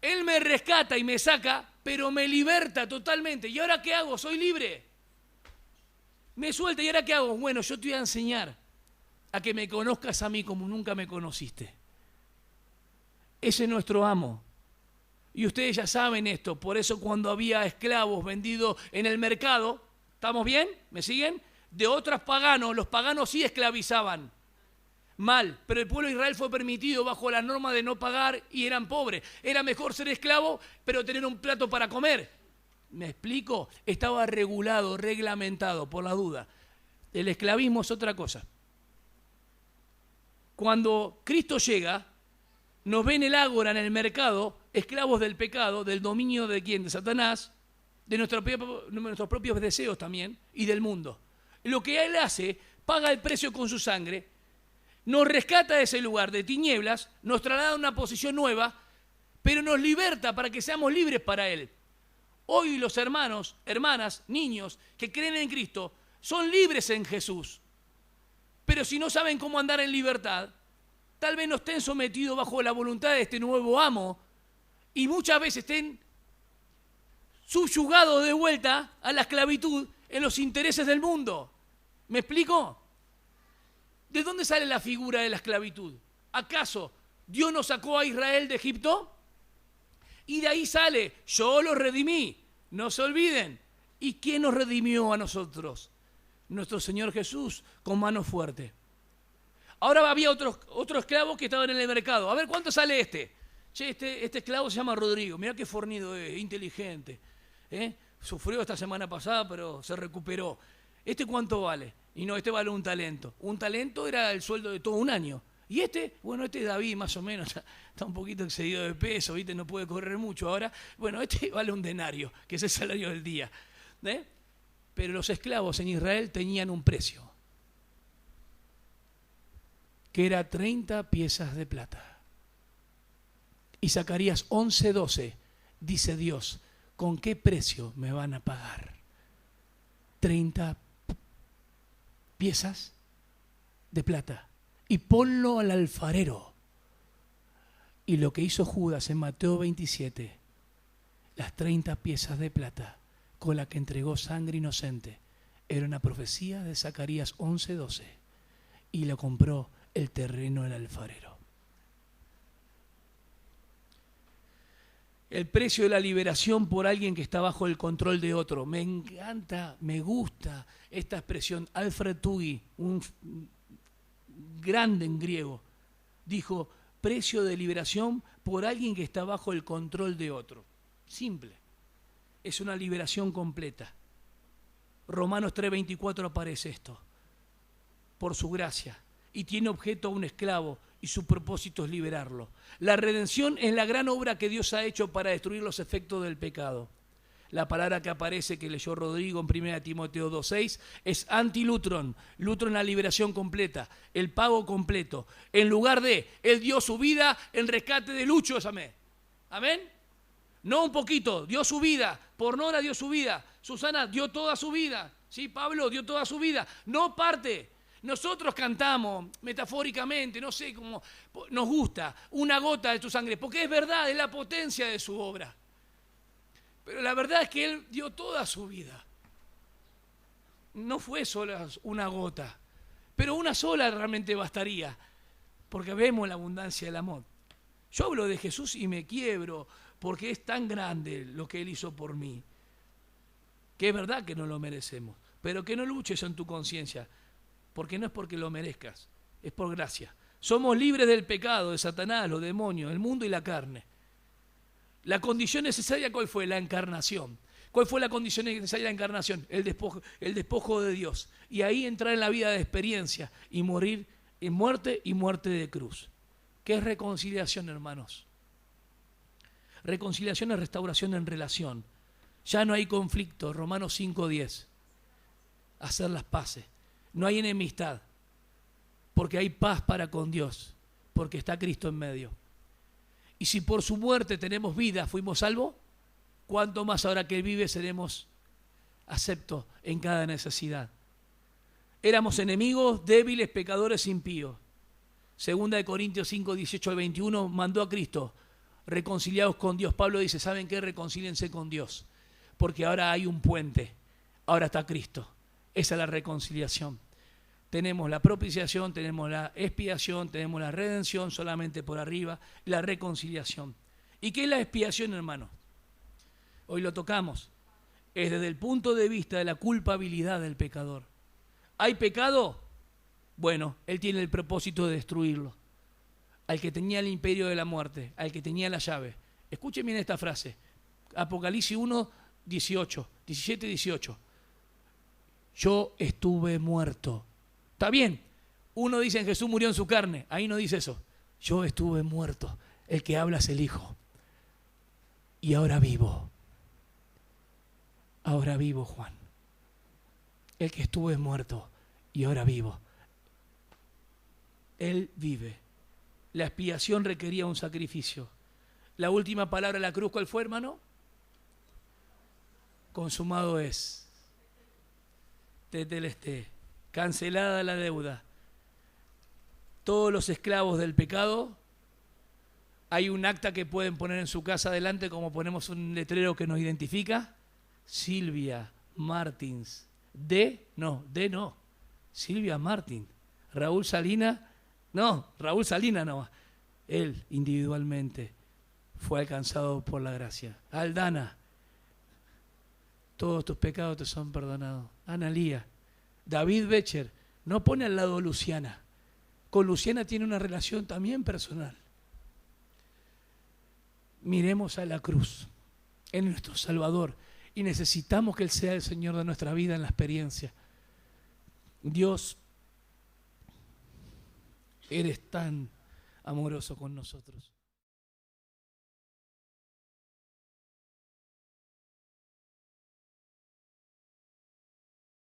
Él me rescata y me saca, pero me liberta totalmente. ¿Y ahora qué hago? Soy libre. Me suelta. ¿Y ahora qué hago? Bueno, yo te voy a enseñar a que me conozcas a mí como nunca me conociste. Ese es nuestro amo. Y ustedes ya saben esto. Por eso cuando había esclavos vendidos en el mercado, ¿estamos bien? ¿Me siguen? De otros paganos, los paganos sí esclavizaban. Mal, pero el pueblo de Israel fue permitido bajo la norma de no pagar y eran pobres. Era mejor ser esclavo, pero tener un plato para comer. ¿Me explico? Estaba regulado, reglamentado, por la duda. El esclavismo es otra cosa. Cuando Cristo llega, nos ve en el ágora, en el mercado, esclavos del pecado, del dominio de ¿quién? De Satanás, de nuestros propios deseos también, y del mundo. Lo que Él hace, paga el precio con su sangre, nos rescata de ese lugar de tinieblas, nos traslada a una posición nueva, pero nos liberta para que seamos libres para Él. Hoy los hermanos, hermanas, niños que creen en Cristo son libres en Jesús. Pero si no saben cómo andar en libertad, tal vez no estén sometidos bajo la voluntad de este nuevo amo y muchas veces estén subyugados de vuelta a la esclavitud en los intereses del mundo. ¿Me explico? ¿De dónde sale la figura de la esclavitud? ¿Acaso Dios nos sacó a Israel de Egipto? Y de ahí sale, yo los redimí, no se olviden. ¿Y quién nos redimió a nosotros? Nuestro Señor Jesús, con mano fuerte. Ahora había otro esclavo que estaban en el mercado. A ver, ¿cuánto sale este? Che, este esclavo se llama Rodrigo. Mirá qué fornido es, inteligente. Sufrió esta semana pasada, pero se recuperó. ¿Este cuánto vale? Y no, este vale un talento. Un talento era el sueldo de todo un año. Y bueno, este David más o menos está un poquito excedido de peso, ¿viste? No puede correr mucho ahora. Bueno, este vale un denario, que es el salario del día. Pero los esclavos en Israel tenían un precio, que era 30 piezas de plata. Y Zacarías 11:12 dice Dios, ¿con qué precio me van a pagar? 30 piezas de plata. Y ponlo al alfarero. Y lo que hizo Judas en Mateo 27, las 30 piezas de plata con la que entregó sangre inocente, era una profecía de Zacarías 11:12. Y lo compró el terreno del alfarero. El precio de la liberación por alguien que está bajo el control de otro. Me encanta, me gusta esta expresión. Alfred Tuggy, un grande en griego, dijo: precio de liberación por alguien que está bajo el control de otro. Simple. Es una liberación completa. Romanos 3:24 aparece esto. Por su gracia. Y tiene objeto a un esclavo y su propósito es liberarlo. La redención es la gran obra que Dios ha hecho para destruir los efectos del pecado. La palabra que aparece, que leyó Rodrigo en 1 Timoteo 2:6, es antilutron. Lutron, la liberación completa, el pago completo. En lugar de, Él dio su vida en rescate de Lucho, amén. ¿Amén? No un poquito, dio su vida. Pornora dio su vida. Susana dio toda su vida. ¿Sí? Pablo dio toda su vida. No parte. Nosotros cantamos metafóricamente, no sé cómo nos gusta, una gota de tu sangre, porque es verdad, es la potencia de su obra. Pero la verdad es que Él dio toda su vida. No fue sola una gota, pero una sola realmente bastaría, porque vemos la abundancia del amor. Yo hablo de Jesús y me quiebro, porque es tan grande lo que Él hizo por mí, que es verdad que no lo merecemos, pero que no luches en tu conciencia, porque no es porque lo merezcas, es por gracia. Somos libres del pecado, de Satanás, los demonios, el mundo y la carne. La condición necesaria, ¿cuál fue? La encarnación. ¿Cuál fue la condición necesaria de la encarnación? El despojo de Dios. Y ahí entrar en la vida de experiencia y morir en muerte y muerte de cruz. ¿Qué es reconciliación, hermanos? Reconciliación es restauración en relación. Ya no hay conflicto, Romanos 5:10. Hacer las paces. No hay enemistad, porque hay paz para con Dios, porque está Cristo en medio. Y si por su muerte tenemos vida, fuimos salvos, ¿cuánto más ahora que Él vive seremos aceptos en cada necesidad? Éramos enemigos, débiles, pecadores, impíos. 2 Corintios 5:18-21 mandó a Cristo, reconciliados con Dios. Pablo dice, ¿saben qué? Reconcíliense con Dios, porque ahora hay un puente, ahora está Cristo. Esa es la reconciliación. Tenemos la propiciación, tenemos la expiación, tenemos la redención solamente por arriba, la reconciliación. ¿Y qué es la expiación, hermano? Hoy lo tocamos. Es desde el punto de vista de la culpabilidad del pecador. ¿Hay pecado? Bueno, Él tiene el propósito de destruirlo. Al que tenía el imperio de la muerte, al que tenía la llave. Escuchen bien esta frase. Apocalipsis 1:17-18. Yo estuve muerto. Está bien, uno dice en Jesús murió en su carne, ahí no dice eso. Yo estuve muerto, el que habla es el Hijo. Y ahora vivo. Ahora vivo, Juan. El que estuve muerto y ahora vivo. Él vive. La expiación requería un sacrificio. La última palabra de la cruz, ¿cuál fue, hermano? Consumado es. Tetelesté. Cancelada la deuda. Todos los esclavos del pecado, hay un acta que pueden poner en su casa adelante, como ponemos un letrero que nos identifica. Silvia Martins. No. Silvia Martins. Raúl Salina no. Él individualmente fue alcanzado por la gracia. Aldana, todos tus pecados te son perdonados. Analía. David Becher no pone al lado a Luciana. Con Luciana tiene una relación también personal. Miremos a la cruz, en nuestro Salvador, y necesitamos que Él sea el Señor de nuestra vida en la experiencia. Dios, eres tan amoroso con nosotros.